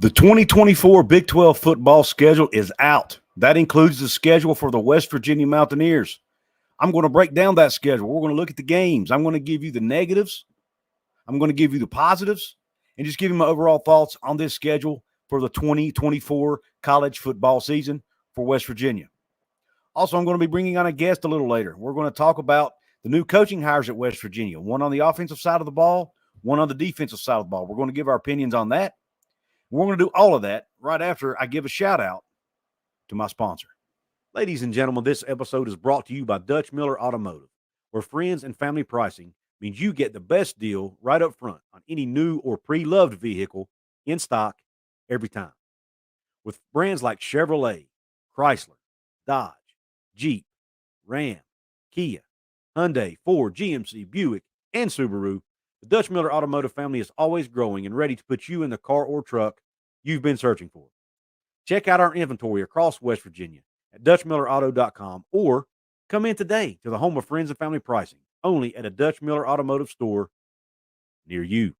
The 2024 Big 12 football schedule is out. That includes the schedule for the West Virginia Mountaineers. I'm going to break down that schedule. We're going to look at the games. I'm going to give you the negatives. I'm going to give you the positives and just give you my overall thoughts on this schedule for the 2024 college football season for West Virginia. Also, I'm going to be bringing on a guest a little later. We're going to talk about the new coaching hires at West Virginia, one on the offensive side of the ball, one on the defensive side of the ball. We're going to give our opinions on that. We're going to do all of that right after I give a shout out to my sponsor. Ladies and gentlemen, this episode is brought to you by Dutch Miller Automotive, where friends and family pricing means you get the best deal right up front on any new or pre-loved vehicle in stock every time. With brands like Chevrolet, Chrysler, Dodge, Jeep, Ram, Kia, Hyundai, Ford, GMC, Buick, and Subaru, the Dutch Miller Automotive family is always growing and ready to put you in the car or truck you've been searching for. Check out our inventory across West Virginia at DutchMillerAuto.com or come in today to the home of friends and family pricing, only at a Dutch Miller Automotive store near you.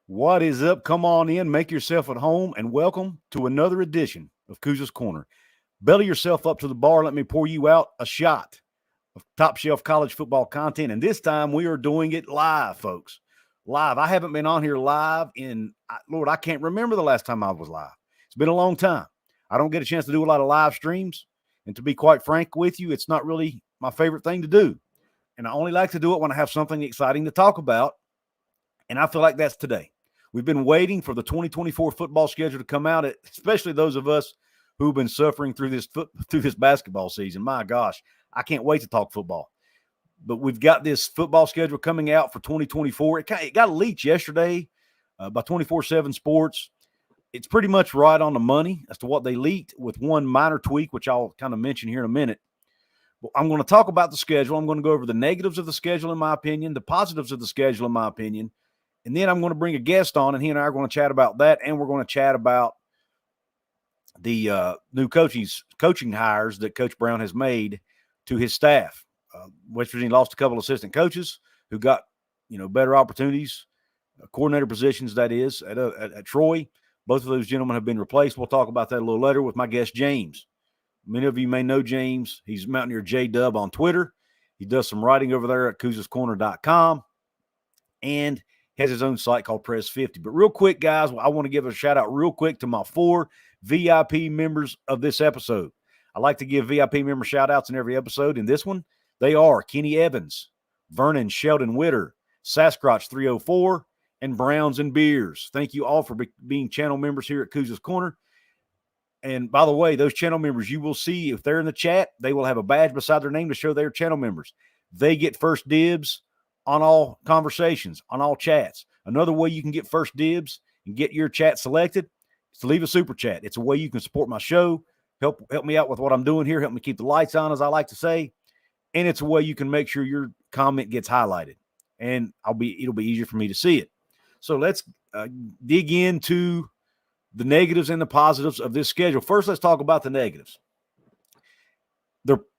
What is up? Come on in, make yourself at home, and welcome to another edition of Couz's Corner. Belly yourself up to the bar. Let me pour you out a shot of top shelf college football content. And this time we are doing it live, folks. Live. I haven't been on here live in, Lord, I can't remember the last time I was live. It's been a long time. I don't get a chance to do a lot of live streams. And to be quite frank with you, it's not really my favorite thing to do. And I only like to do it when I have something exciting to talk about. And I feel like that's today. We've been waiting for the 2024 football schedule to come out, especially those of us who've been suffering through this basketball season. My gosh, I can't wait to talk football. But we've got this football schedule coming out for 2024. It got leaked yesterday by 24/7 Sports. It's pretty much right on the money as to what they leaked, with one minor tweak, which I'll kind of mention here in a minute. But I'm going to talk about the schedule. I'm going to go over the negatives of the schedule, in my opinion, the positives of the schedule, in my opinion. And then I'm going to bring a guest on, and he and I are going to chat about that, and we're going to chat about the new coaching hires that Coach Brown has made to his staff. West Virginia lost a couple of assistant coaches who got, better opportunities, coordinator positions, that is, at Troy. Both of those gentlemen have been replaced. We'll talk about that a little later with my guest, James. Many of you may know James. He's Mountaineer J-Dub on Twitter. He does some writing over there at Couz'sCorner.com and has his own site called Press 50. But real quick, guys, I want to give a shout-out real quick to my 4 VIP members of this episode. I like to give VIP member shout-outs in every episode. In this one, they are Kenny Evans, Vernon Sheldon Witter, Sasquatch 304, and Browns and Beers. Thank you all for being channel members here at Couz's Corner. And by the way, those channel members, you will see if they're in the chat, they will have a badge beside their name to show they're channel members. They get first dibs on all conversations, on all chats. Another way you can get first dibs and get your chat selected is to leave a super chat. It's a way you can support my show, help me out with what I'm doing here, help me keep the lights on, as I like to say. And it's a way you can make sure your comment gets highlighted, and it'll be easier for me to see it. So let's dig into the negatives and the positives of this schedule. First, let's talk about the negatives.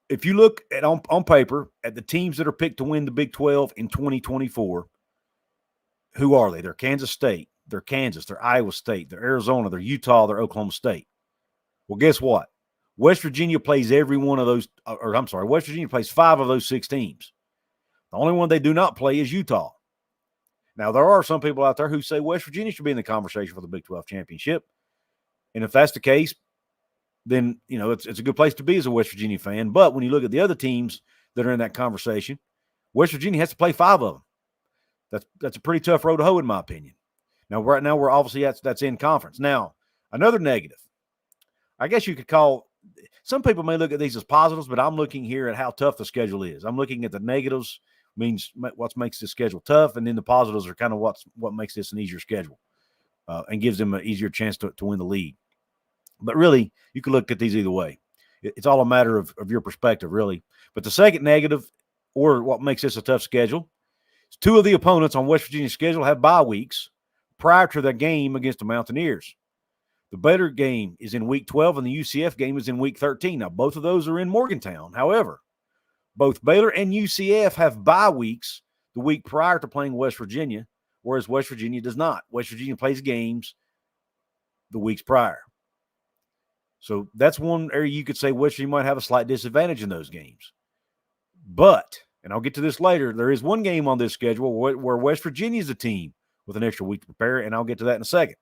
If you look at on paper at the teams that are picked to win the Big 12 in 2024, who are they? They're Kansas State, they're Kansas, they're Iowa State, they're Arizona, they're Utah, they're Oklahoma State. Well, guess what? West Virginia plays West Virginia plays 5 of those 6 teams. The only one they do not play is Utah. Now, there are some people out there who say West Virginia should be in the conversation for the Big 12 championship. And if that's the case, then, it's a good place to be as a West Virginia fan. But when you look at the other teams that are in that conversation, West Virginia has to play 5 of them. That's a pretty tough road to hoe, in my opinion. Now, right now, we're obviously that's in conference. Now, another negative, I guess you could call – some people may look at these as positives, but I'm looking here at how tough the schedule is. I'm looking at the negatives, means what makes this schedule tough, and then the positives are kind of what makes this an easier schedule and gives them an easier chance to win the league. But really, you can look at these either way. It's all a matter of your perspective, really. But the second negative, or what makes this a tough schedule, is 2 of the opponents on West Virginia's schedule have bye weeks prior to their game against the Mountaineers. The Baylor game is in week 12, and the UCF game is in week 13. Now, both of those are in Morgantown. However, both Baylor and UCF have bye weeks the week prior to playing West Virginia, whereas West Virginia does not. West Virginia plays games the weeks prior. So that's one area you could say West Virginia might have a slight disadvantage in those games. But, and I'll get to this later, there is one game on this schedule where West Virginia is a team with an extra week to prepare, and I'll get to that in a second.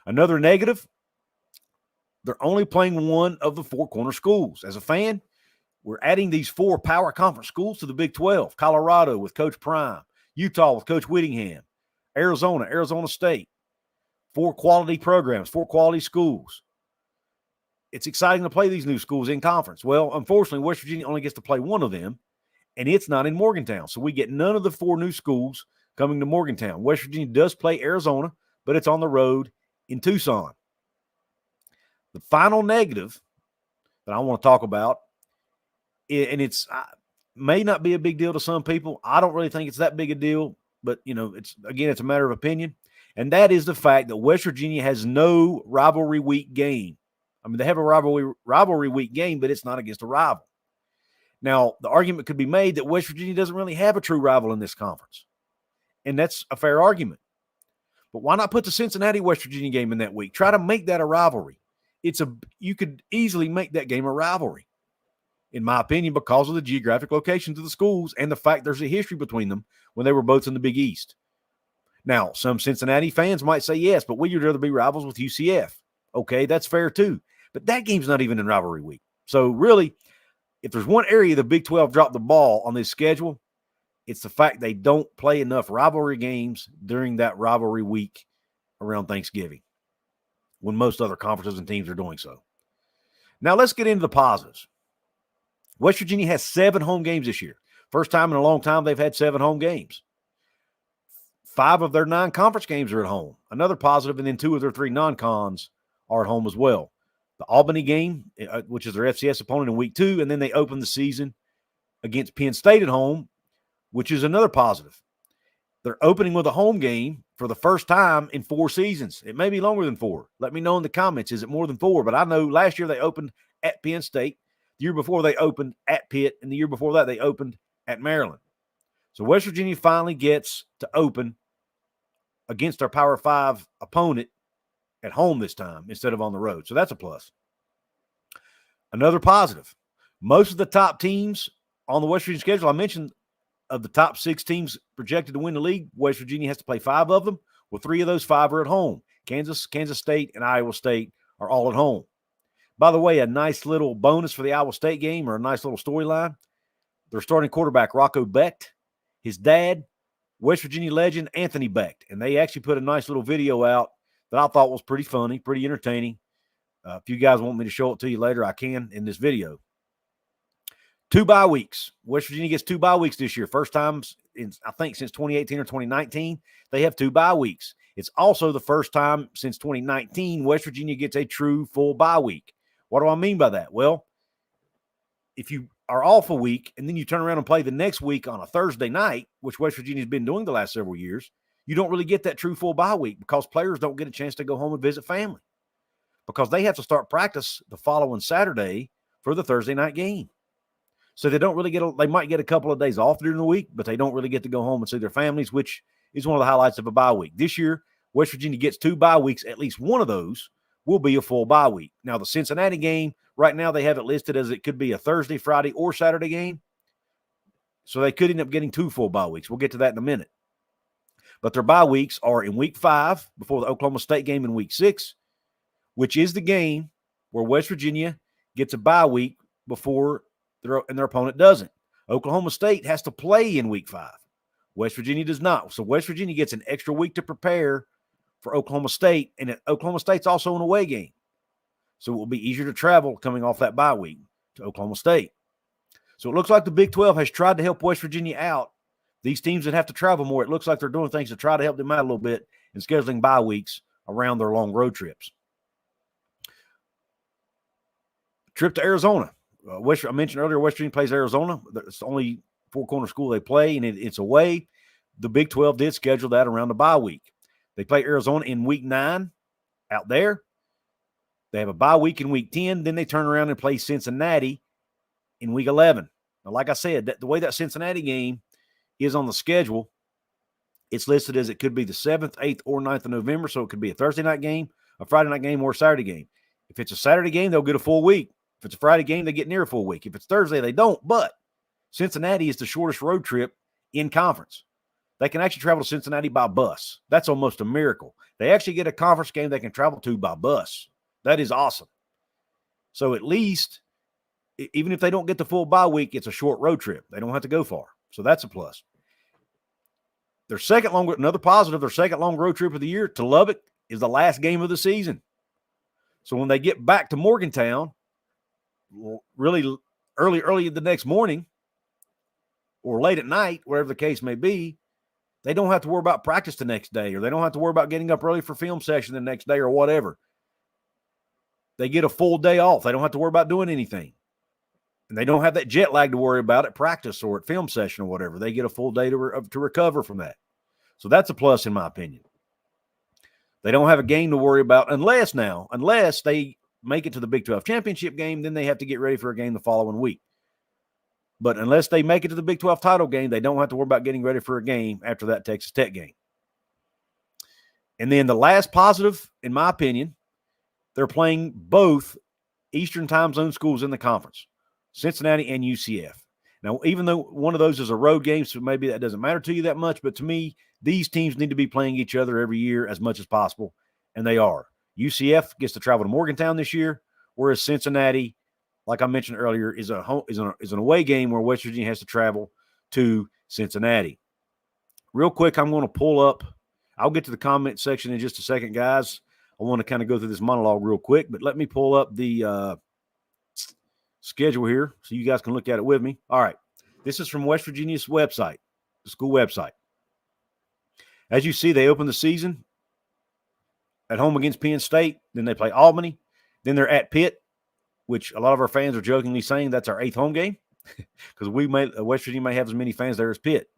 Another negative, they're only playing one of the four corner schools. As a fan, we're adding these four power conference schools to the Big 12. Colorado with Coach Prime, Utah with Coach Whittingham, Arizona State. Four quality programs, four quality schools. It's exciting to play these new schools in conference. Well, unfortunately, West Virginia only gets to play one of them, and it's not in Morgantown. So we get none of the four new schools coming to Morgantown. West Virginia does play Arizona, but it's on the road in Tucson. The final negative that I want to talk about, and it's may not be a big deal to some people. I don't really think it's that big a deal, but, it's a matter of opinion. And that is the fact that West Virginia has no rivalry week game. I mean, they have a rivalry week game, but it's not against a rival. Now, the argument could be made that West Virginia doesn't really have a true rival in this conference. And that's a fair argument. But why not put the Cincinnati-West Virginia game in that week? Try to make that a rivalry. You could easily make that game a rivalry, in my opinion, because of the geographic locations of the schools and the fact there's a history between them when they were both in the Big East. Now, some Cincinnati fans might say yes, but we'd rather be rivals with UCF. Okay, that's fair too. But that game's not even in rivalry week. So really, if there's one area the Big 12 dropped the ball on this schedule, it's the fact they don't play enough rivalry games during that rivalry week around Thanksgiving, when most other conferences and teams are doing so. Now let's get into the positives. West Virginia has 7 home games this year. First time in a long time they've had 7 home games. 5 of their 9 conference games are at home. Another positive, and then 2 of their 3 non-cons are at home as well. The Albany game, which is their FCS opponent in week 2, and then they open the season against Penn State at home, which is another positive. They're opening with a home game for the first time in 4 seasons. It may be longer than 4. Let me know in the comments, is it more than 4? But I know last year they opened at Penn State. The year before they opened at Pitt, and the year before that they opened at Maryland. So West Virginia finally gets to open against our Power 5 opponent at home this time instead of on the road. So that's a plus. Another positive, most of the top teams on the West Virginia schedule, I mentioned of the top 6 teams projected to win the league, West Virginia has to play 5 of them. Well, 3 of those 5 are at home. Kansas State, and Iowa State are all at home. By the way, a nice little bonus for the Iowa State game, or a nice little storyline. Their starting quarterback, Rocco Becht, his dad, West Virginia legend Anthony Becht. And they actually put a nice little video out that I thought was pretty funny, pretty entertaining. If you guys want me to show it to you later, I can in this video. 2 bye weeks. West Virginia gets 2 bye weeks this year. First time, I think, since 2018 or 2019, they have 2 bye weeks. It's also the first time since 2019 West Virginia gets a true full bye week. What do I mean by that? Well, if you are off a week and then you turn around and play the next week on a Thursday night, which West Virginia's been doing the last several years, you don't really get that true full bye week because players don't get a chance to go home and visit family because they have to start practice the following Saturday for the Thursday night game. So they don't really they might get a couple of days off during the week, but they don't really get to go home and see their families, which is one of the highlights of a bye week. This year, West Virginia gets 2 bye weeks. At least one of those will be a full bye week. Now, the Cincinnati game, right now they have it listed as it could be a Thursday, Friday, or Saturday game. So they could end up getting 2 full bye weeks. We'll get to that in a minute. But their bye weeks are in week 5 before the Oklahoma State game in week 6, which is the game where West Virginia gets a bye week before their opponent doesn't. Oklahoma State has to play in week 5. West Virginia does not. So West Virginia gets an extra week to prepare for Oklahoma State, and Oklahoma State's also an away game. So it will be easier to travel coming off that bye week to Oklahoma State. So it looks like the Big 12 has tried to help West Virginia out. These teams that have to travel more, it looks like they're doing things to try to help them out a little bit and scheduling bye weeks around their long road trips. Trip to Arizona. I mentioned earlier, West Virginia plays Arizona. It's the only four-corner school they play, and it's away. The Big 12 did schedule that around the bye week. They play Arizona in week 9 out there. They have a bye week in week 10. Then they turn around and play Cincinnati in week 11. Now, like I said, the way that Cincinnati game is on the schedule, it's listed as it could be the 7th, 8th, or 9th of November, so it could be a Thursday night game a Friday night game or a Saturday game. If it's a Saturday game, they'll get a full week. If it's a Friday game, they get near a full week. If it's Thursday, they don't. But Cincinnati is the shortest road trip in conference. They can actually travel to Cincinnati by bus. That's almost a miracle. They actually get a conference game they can travel to by bus. That is awesome. So at least, even if they don't get the full bye week, it's a short road trip. They don't have to go far. So that's a plus. Another positive, their second long road trip of the year to Lubbock is the last game of the season. So when they get back to Morgantown, really early the next morning or late at night, wherever the case may be, they don't have to worry about practice the next day, or they don't have to worry about getting up early for film session the next day or whatever. They get a full day off. They don't have to worry about doing anything. And they don't have that jet lag to worry about at practice or at film session or whatever. They get a full day to recover from that. So that's a plus in my opinion. They don't have a game to worry about unless they make it to the Big 12 championship game, then they have to get ready for a game the following week. But unless they make it to the Big 12 title game, they don't have to worry about getting ready for a game after that Texas Tech game. And then the last positive, in my opinion, they're playing both Eastern time zone schools in the conference, Cincinnati and UCF. Now, even though one of those is a road game, so maybe that doesn't matter to you that much, but to me, these teams need to be playing each other every year as much as possible, and they are. UCF gets to travel to Morgantown this year, whereas Cincinnati, like I mentioned earlier, is an away game where West Virginia has to travel to Cincinnati. Real quick, I'm going to pull up. I'll get to the comment section in just a second, guys. I want to kind of go through this monologue real quick, but let me pull up the schedule here so you guys can look at it with me. All right. This is from West Virginia's website, the school website. As you see, they open the season at home against Penn State. Then they play Albany. Then they're at Pitt, which a lot of our fans are jokingly saying that's our 8th home game because West Virginia may have as many fans there as Pitt.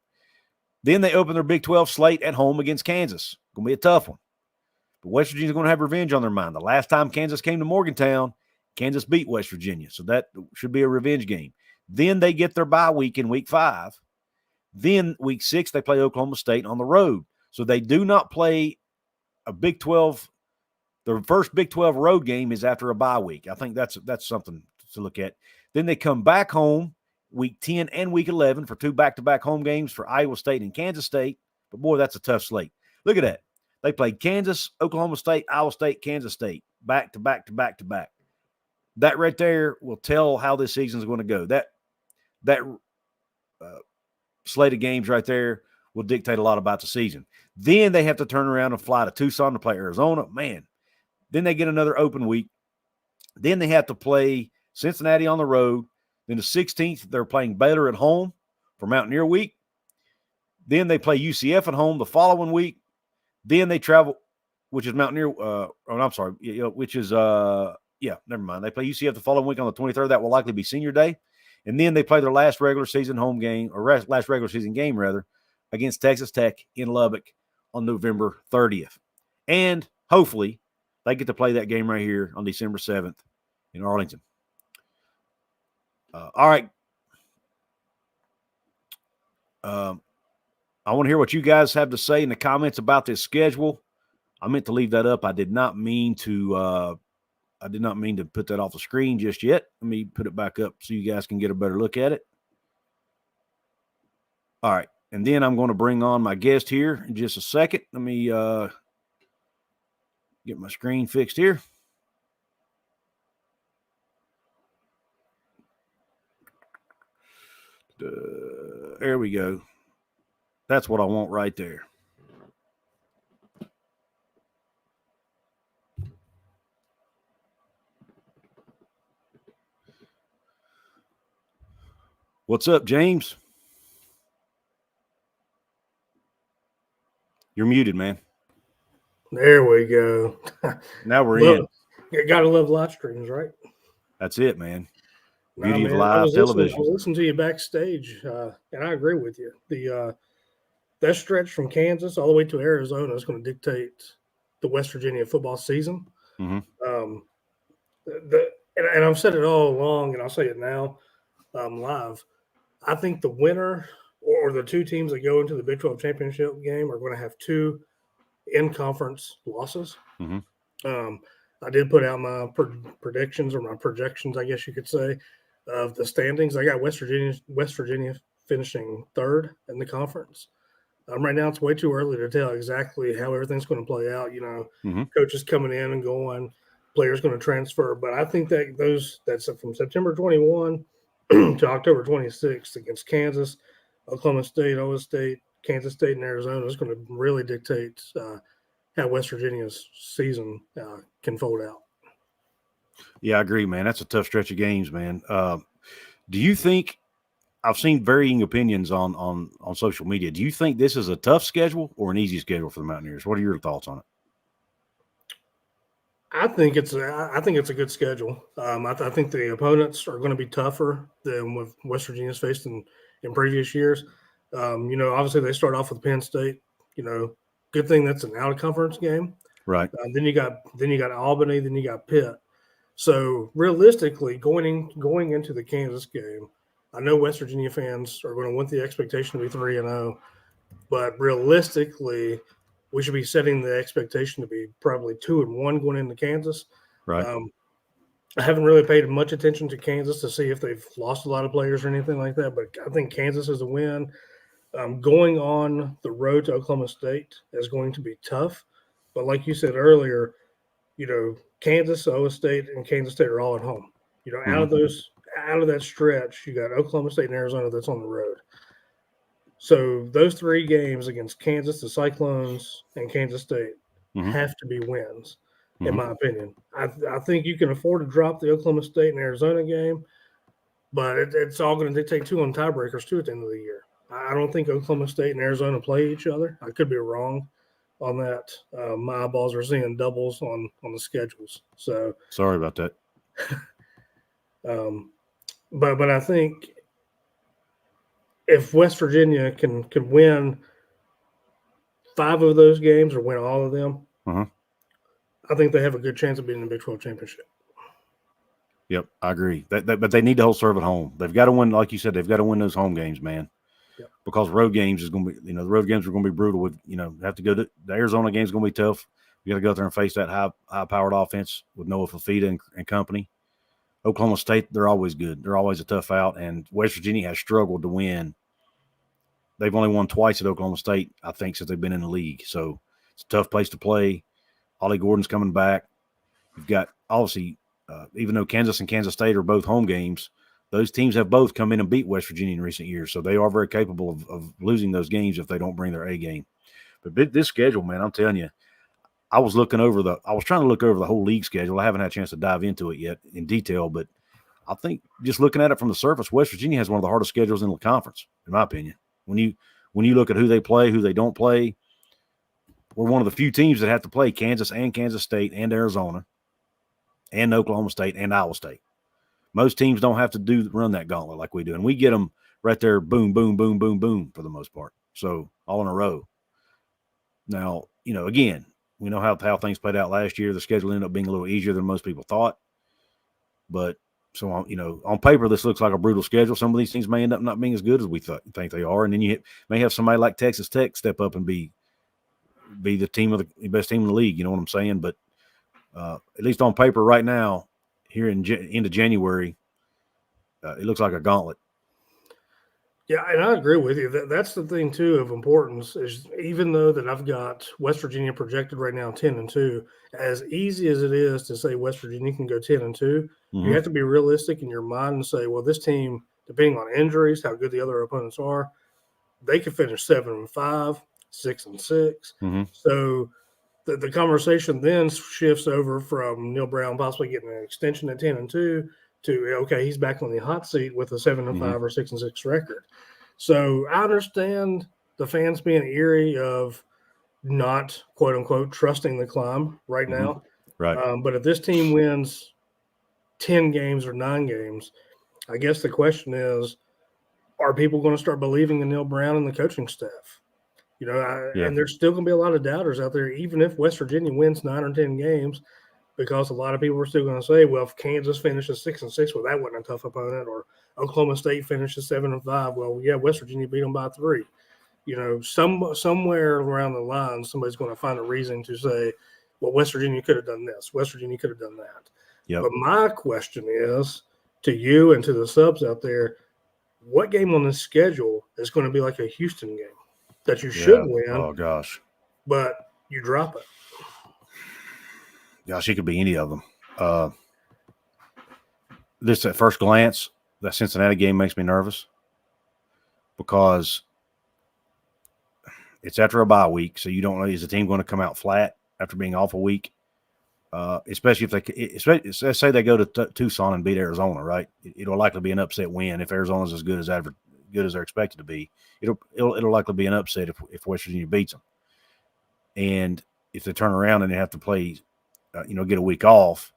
Then they open their Big 12 slate at home against Kansas. Going to be a tough one. But West Virginia's going to have revenge on their mind. The last time Kansas came to Morgantown, Kansas beat West Virginia. So that should be a revenge game. Then they get their bye week in week 5. Then week 6, they play Oklahoma State on the road. So they do not play a Big 12. Their first Big 12 road game is after a bye week. I think that's something to look at. Then they come back home week 10 and week 11 for 2 back-to-back home games for Iowa State and Kansas State. But, boy, that's a tough slate. Look at that. They played Kansas, Oklahoma State, Iowa State, Kansas State, back-to-back-to-back-to-back. That right there will tell how this season is going to go. That slate of games right there will dictate a lot about the season. Then they have to turn around and fly to Tucson to play Arizona. Man. Then they get another open week. Then they have to play Cincinnati on the road. Then the 16th, they're playing Baylor at home for Mountaineer week. Then they play UCF at home the following week. Then they travel, which is Mountaineer. Never mind. They play UCF the following week on the 23rd. That will likely be senior day. And then they play their last regular season home game, or last regular season game, rather, against Texas Tech in Lubbock on November 30th. And hopefully they get to play that game right here on December 7th in Arlington. All right. I want to hear what you guys have to say in the comments about this schedule. I meant to leave that up. I did not mean to put that off the screen just yet. Let me put it back up so you guys can get a better look at it. All right. And then I'm going to bring on my guest here in just a second. Let me get my screen fixed here. There we go. That's what I want right there. What's up, James? You're muted, man. There we go. Now we're in. You gotta love live streams, right? That's it, man. Beauty of live television. I was listening to you backstage, and I agree with you. That stretch from Kansas all the way to Arizona is going to dictate the West Virginia football season. Mm-hmm. And I've said it all along, and I'll say it now live. I think the winner or the 2 teams that go into the Big 12 championship game are going to have 2 in-conference losses. Mm-hmm. I did put out my predictions or my projections, I guess you could say, of the standings. I got West Virginia finishing third in the conference. Right now, it's way too early to tell exactly how everything's going to play out. Coaches coming in and going, players going to transfer. But I think that's from September 21 to October 26th against Kansas, Oklahoma State, Iowa State, Kansas State, and Arizona is going to really dictate how West Virginia's season can fold out. Yeah, I agree, man. That's a tough stretch of games, man. Do you think – I've seen varying opinions on social media. Do you think this is a tough schedule or an easy schedule for the Mountaineers? What are your thoughts on it? I think it's a good schedule. I think the opponents are going to be tougher than what West Virginia's faced in previous years. Obviously they start off with Penn State. Good thing that's an out-of-conference game. Right. Then you got Albany. Then you got Pitt. So realistically, going into the Kansas game, I know West Virginia fans are going to want the expectation to be 3-0, but realistically, we should be setting the expectation to be probably 2-1 going into Kansas. Right. I haven't really paid much attention to Kansas to see if they've lost a lot of players or anything like that, but I think Kansas is a win. Going on the road to Oklahoma State is going to be tough, but like you said earlier, Kansas, Iowa State, and Kansas State are all at home. Out of that stretch, you got Oklahoma State and Arizona that's on the road. So those three games against Kansas, the Cyclones, and Kansas State have to be wins, in my opinion. I think you can afford to drop the Oklahoma State and Arizona game, but it's all going to dictate two on tiebreakers too at the end of the year. I don't think Oklahoma State and Arizona play each other. I could be wrong on that. My eyeballs are seeing doubles on the schedules. So sorry about that. But I think if West Virginia can win 5 of those games or win all of them, I think they have a good chance of being in the Big 12 championship. Yep, I agree. But they need to hold serve at home. They've got to win, like you said, they've got to win those home games, man. Yep. Because road games is going to be, the road games are going to be brutal. With have to go to the Arizona game is going to be tough. You got to go out there and face that high-powered offense with Noah Fafita and company. Oklahoma State, they're always good. They're always a tough out, and West Virginia has struggled to win. They've only won twice at Oklahoma State, I think, since they've been in the league. So it's a tough place to play. Ollie Gordon's coming back. You've got, obviously, even though Kansas and Kansas State are both home games, those teams have both come in and beat West Virginia in recent years. So they are very capable of losing those games if they don't bring their A game. But this schedule, man, I'm telling you, I was trying to look over the whole league schedule. I haven't had a chance to dive into it yet in detail, but I think just looking at it from the surface, West Virginia has one of the hardest schedules in the conference, in my opinion. When you look at who they play, who they don't play, we're one of the few teams that have to play Kansas and Kansas State and Arizona and Oklahoma State and Iowa State. Most teams don't have to run that gauntlet like we do, and we get them right there, boom, boom, boom, boom, boom, for the most part. So all in a row. Now, again, we know how things played out last year. The schedule ended up being a little easier than most people thought. But so on paper, this looks like a brutal schedule. Some of these teams may end up not being as good as we think they are, and then you may have somebody like Texas Tech step up and be the best team in the league. You know what I'm saying? But at least on paper, right now, here into January, it looks like a gauntlet. Yeah, and I agree with you. That's the thing too of importance is even though that I've got West Virginia projected right now 10-2, as easy as it is to say West Virginia can go 10-2, you have to be realistic in your mind and say, well, this team, depending on injuries, how good the other opponents are, they could finish 7-5, 6-6. So the conversation then shifts over from Neal Brown possibly getting an extension at 10-2 to, okay, he's back on the hot seat with a 7-5 or 6-6 record. So I understand the fans being eerie of not, quote unquote, trusting the climb right now. Right. But if this team wins 10 games or 9 games, I guess the question is, are people going to start believing in Neal Brown and the coaching staff? And there's still going to be a lot of doubters out there, even if West Virginia wins 9 or 10 games, because a lot of people are still going to say, well, if Kansas finishes 6-6, well, that wasn't a tough opponent, or Oklahoma State finishes 7-5. Well, yeah, West Virginia beat them by 3. Somewhere around the line, somebody's going to find a reason to say, well, West Virginia could have done this. West Virginia could have done that. Yep. But my question is to you and to the subs out there, what game on this schedule is going to be like a Houston game that you should win? Oh, gosh. But you drop it. Gosh, it could be any of them. This at first glance, that Cincinnati game makes me nervous because it's after a bye week, so you don't know, is the team going to come out flat after being off a week? Especially if let's say they go to Tucson and beat Arizona, right? It'll likely be an upset win if Arizona's as good as they're expected to be. It'll likely be an upset if West Virginia beats them. And if they turn around and they have to play, get a week off,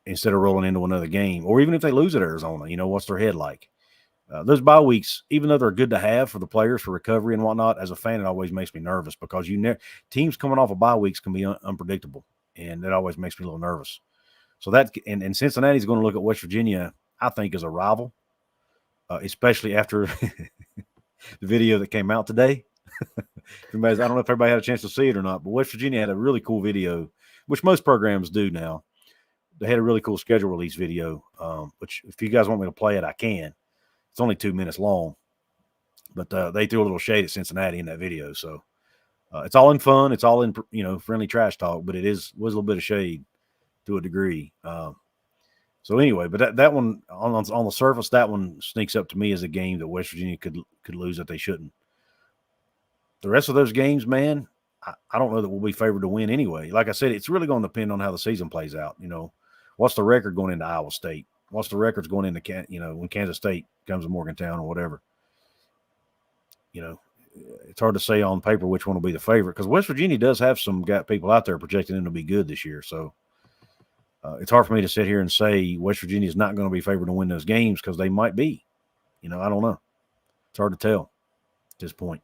instead of rolling into another game, or even if they lose at Arizona, what's their head like? Those bye weeks, even though they're good to have for the players for recovery and whatnot, as a fan, it always makes me nervous because teams coming off of bye weeks can be unpredictable, and that always makes me a little nervous. So and Cincinnati's going to look at West Virginia, I think, as a rival, especially after the video that came out today. I don't know if everybody had a chance to see it or not, but West Virginia had a really cool video, which most programs do now. They had a really cool schedule release video, which if you guys want me to play it, I can. It's only 2 minutes long, but they threw a little shade at Cincinnati in that video. So it's all in fun. It's all in, friendly trash talk, but was a little bit of shade to a degree. So anyway, but that one on the surface, that one sneaks up to me as a game that West Virginia could lose that they shouldn't. The rest of those games, man, I don't know that we'll be favored to win anyway. Like I said, it's really going to depend on how the season plays out. What's the record going into Iowa State? What's the records going into, when Kansas State comes to Morgantown or whatever? It's hard to say on paper which one will be the favorite because West Virginia does have some people out there projecting them to be good this year. So it's hard for me to sit here and say West Virginia is not going to be favored to win those games because they might be. I don't know. It's hard to tell at this point.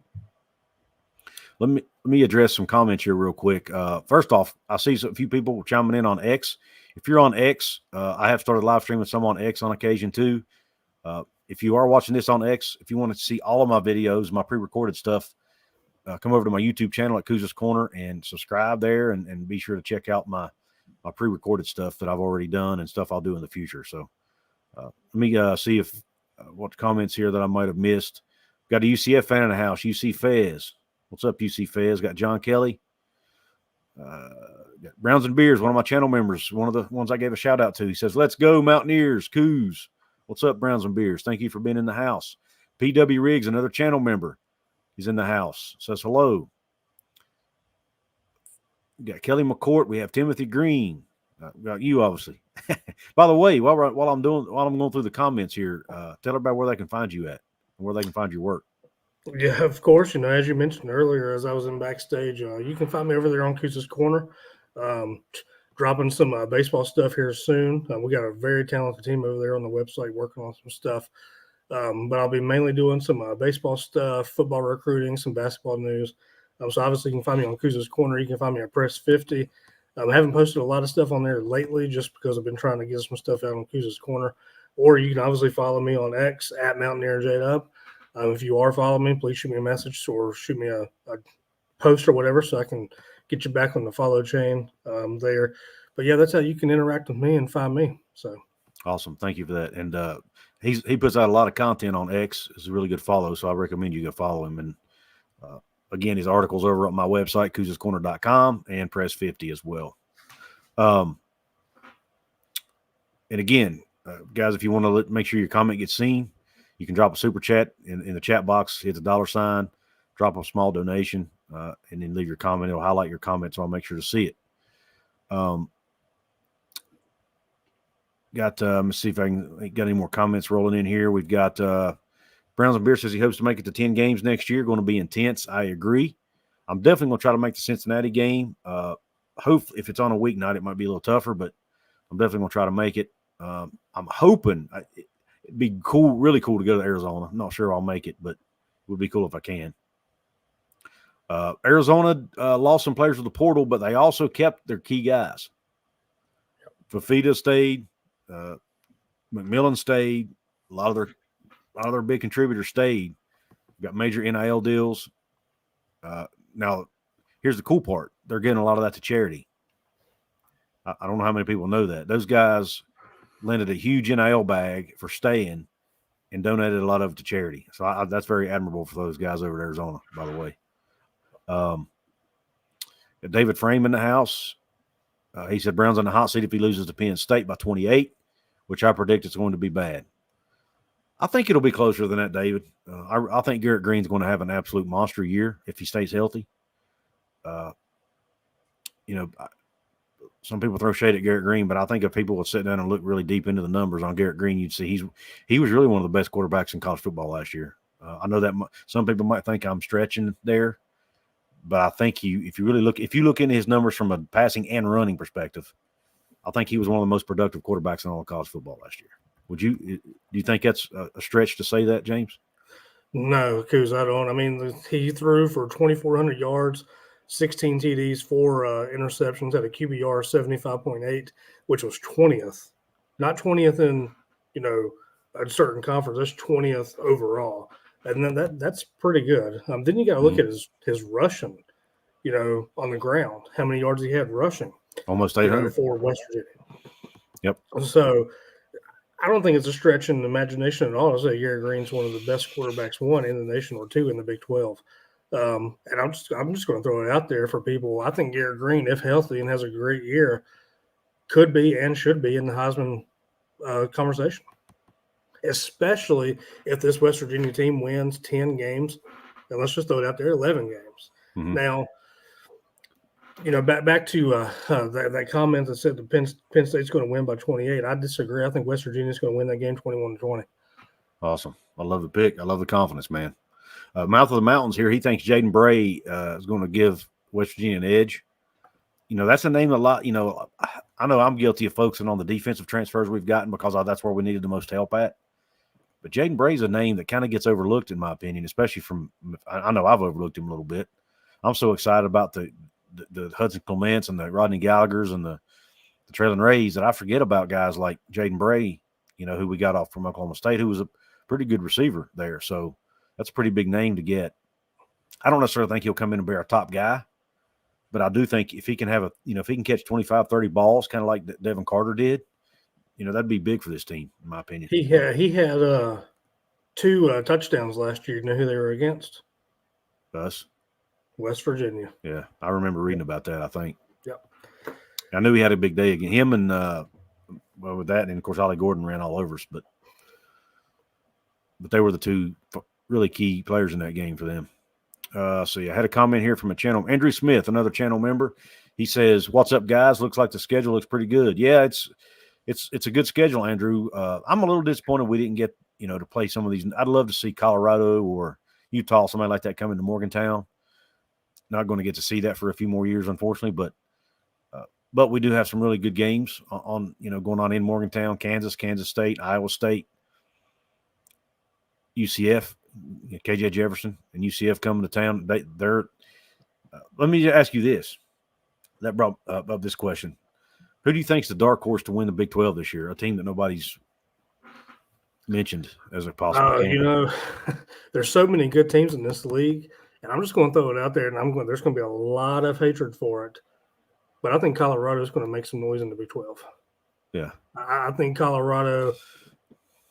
Let me address some comments here real quick. First off, I see a few people chiming in on X. If you're on X, I have started live streaming some on X on occasion too. If you are watching this on X, if you want to see all of my videos, my pre-recorded stuff, come over to my YouTube channel at Couz's Corner and subscribe there and be sure to check out my pre-recorded stuff that I've already done and stuff I'll do in the future. So let me see if what comments here that I might have missed. Got a UCF fan in the house, UC Fez. What's up, UC Fez? Got John Kelly. Browns and Beers, one of my channel members, one of the ones I gave a shout out to. He says, "Let's go, Mountaineers, Couz." What's up, Browns and Beers? Thank you for being in the house. PW Riggs, another channel member, he's in the house. Says hello. We got Kelly McCourt. We have Timothy Green. We got you, obviously. By the way, while I'm going through the comments here, tell everybody where they can find you at and where they can find your work. Yeah, of course. As you mentioned earlier, as I was in backstage, you can find me over there on Couz's Corner, dropping some baseball stuff here soon. We got a very talented team over there on the website working on some stuff. But I'll be mainly doing some baseball stuff, football recruiting, some basketball news. So obviously you can find me on Couz's Corner. You can find me at Press 50. I haven't posted a lot of stuff on there lately just because I've been trying to get some stuff out on Couz's Corner. Or you can obviously follow me on X at Mountaineer J-Dub. If you are following me, please shoot me a message or shoot me a post or whatever so I can get you back on the follow chain there. But, yeah, that's how you can interact with me and find me. So awesome. Thank you for that. And he puts out a lot of content on X. It's a really good follow, so I recommend you go follow him. And, again, his articles over on my website, couzscorner.com, and Press 50 as well. And, again, guys, if you want to make sure your comment gets seen, you can drop a super chat in the chat box, hit the $, drop a small donation, and then leave your comment. It'll highlight your comment, so I'll make sure to see it. Let's see if I got any more comments rolling in here. We've got Browns and Beer says he hopes to make it to 10 games next year. Going to be intense. I agree. I'm definitely going to try to make the Cincinnati game. Hopefully, if it's on a weeknight, it might be a little tougher, but I'm definitely going to try to make it. I'm hoping it'd be cool, really cool to go to Arizona. I'm not sure I'll make it, but it would be cool if I can. Arizona lost some players with the portal, but they also kept their key guys. Fafita stayed. McMillan stayed. A lot of their big contributors stayed. Got major NIL deals. Now, here's the cool part. They're getting a lot of that to charity. I don't know how many people know that. Those guys lended a huge NIL bag for staying and donated a lot of it to charity. So that's very admirable for those guys over in Arizona, by the way. David Frame in the house. He said Brown's on the hot seat if he loses to Penn State by 28, which I predict it's going to be bad. I think it'll be closer than that, David. I think Garrett Green's going to have an absolute monster year if he stays healthy. Some people throw shade at Garrett Green, but I think if people would sit down and look really deep into the numbers on Garrett Green, you'd see he was really one of the best quarterbacks in college football last year. I know that some people might think I'm stretching there, but I think if you look into his numbers from a passing and running perspective, I think he was one of the most productive quarterbacks in all of college football last year. Do you think that's a stretch to say that, James? No, Couz, I don't. I mean, he threw for 2,400 yards, 16 TDs, 4 interceptions, had a QBR 75.8, which was 20th. Not 20th in, a certain conference. That's 20th overall. And then that's pretty good. Then you got to look at his rushing, on the ground, how many yards he had rushing. Almost 800 for West Virginia. Yep. So I don't think it's a stretch in the imagination at all to say Garrett Green's one of the best quarterbacks, one in the nation or two in the Big 12. And I'm just going to throw it out there for people. I think Garrett Green, if healthy and has a great year, could be and should be in the Heisman conversation, especially if this West Virginia team wins 10 games. And let's just throw it out there, 11 games. Mm-hmm. Now, back to that comment that said the Penn State's going to win by 28. I disagree. I think West Virginia's going to win that game 21-20. Awesome. I love the pick. I love the confidence, man. Mouth of the Mountains here. He thinks Jaden Bray is going to give West Virginia an edge. That's a name a lot. I know I'm guilty of focusing on the defensive transfers we've gotten because that's where we needed the most help at. But Jaden Bray's a name that kind of gets overlooked, in my opinion, especially I know I've overlooked him a little bit. I'm so excited about the Hudson Clements and the Rodney Gallaghers and the Traylon Rays that I forget about guys like Jaden Bray, who we got off from Oklahoma State, who was a pretty good receiver there. So that's a pretty big name to get. I don't necessarily think he'll come in and be our top guy, but I do think if he can have if he can catch 25, 30 balls, kind of like Devin Carter did, that'd be big for this team, in my opinion. He had 2 touchdowns last year. You know who they were against? Us. West Virginia. Yeah, I remember reading about that, I think. Yep. I knew he had a big day again. Him and, with that, and, of course, Ollie Gordon ran all over us. But they were the 2 really key players in that game for them. I had a comment here from a channel. Andrew Smith, another channel member. He says, "What's up, guys? Looks like the schedule looks pretty good." Yeah, it's a good schedule, Andrew. I'm a little disappointed we didn't get, to play some of these. I'd love to see Colorado or Utah, somebody like that, come into Morgantown. Not going to get to see that for a few more years, unfortunately, but we do have some really good games on going on in Morgantown, Kansas State, Iowa State, UCF, KJ Jefferson, and UCF coming to town. They're. Let me ask you this. That brought up this question: who do you think is the dark horse to win the Big 12 this year? A team that nobody's mentioned as a possible. There's so many good teams in this league. And I'm just going to throw it out there, and there's going to be a lot of hatred for it. But I think Colorado is going to make some noise in the Big 12. Yeah. I think Colorado,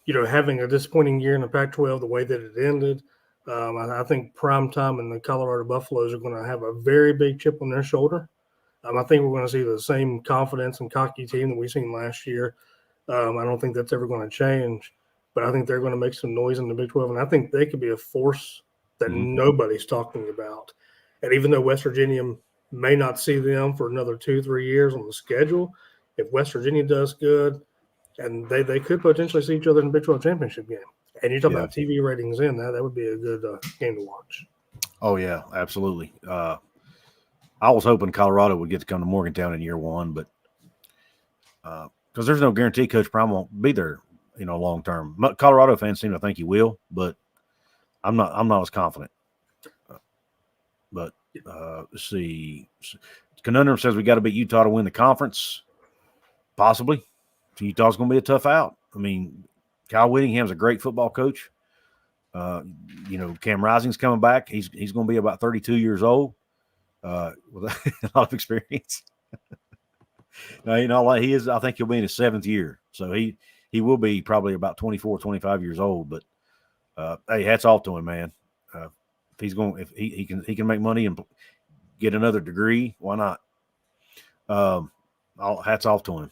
having a disappointing year in the Pac-12 the way that it ended, I think Primetime and the Colorado Buffaloes are going to have a very big chip on their shoulder. I think we're going to see the same confidence and cocky team that we've seen last year. I don't think that's ever going to change. But I think they're going to make some noise in the Big 12, and I think they could be a force that nobody's talking about. And even though West Virginia may not see them for another 2-3 years on the schedule, if West Virginia does good, and they could potentially see each other in the Big 12 championship game. And you're talking about TV ratings that would be a good game to watch. Oh, yeah, absolutely. I was hoping Colorado would get to come to Morgantown in year 1, but because there's no guarantee Coach Prime won't be there, long term. Colorado fans seem to think he will, but I'm not as confident. But let's see. Conundrum says we got to beat Utah to win the conference. Possibly. Utah's going to be a tough out. I mean, Kyle Whittingham's a great football coach. Cam Rising's coming back. He's going to be about 32 years old. with a lot of experience. No, he is. I think he'll be in his 7th year, so he will be probably about 24, 25 years old. But hey, hats off to him, man. If he's going, if he can make money and get another degree, why not? Hats off to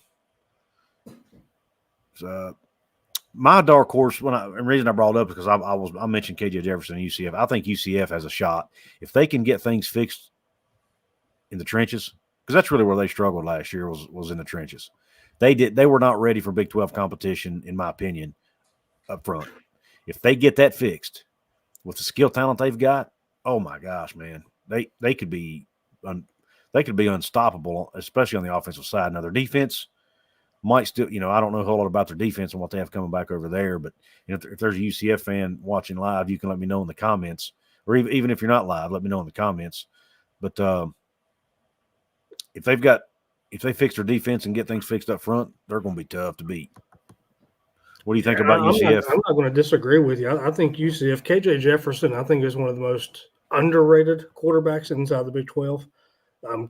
him. My dark horse, and the reason I brought it up is because I mentioned KJ Jefferson and UCF. I think UCF has a shot if they can get things fixed in the trenches, because that's really where they struggled last year was in the trenches. They were not ready for Big 12 competition, in my opinion, up front. If they get that fixed with the skill talent they've got, oh my gosh, man, they could be unstoppable, especially on the offensive side. Now their defense might still, I don't know a whole lot about their defense and what they have coming back over there, but if there's a UCF fan watching live, you can let me know in the comments, or even if you're not live, let me know in the comments. But if they fix their defense and get things fixed up front, they're going to be tough to beat. What do you think about UCF? I'm not going to disagree with you. I think UCF, KJ Jefferson, I think is one of the most underrated quarterbacks inside the Big 12.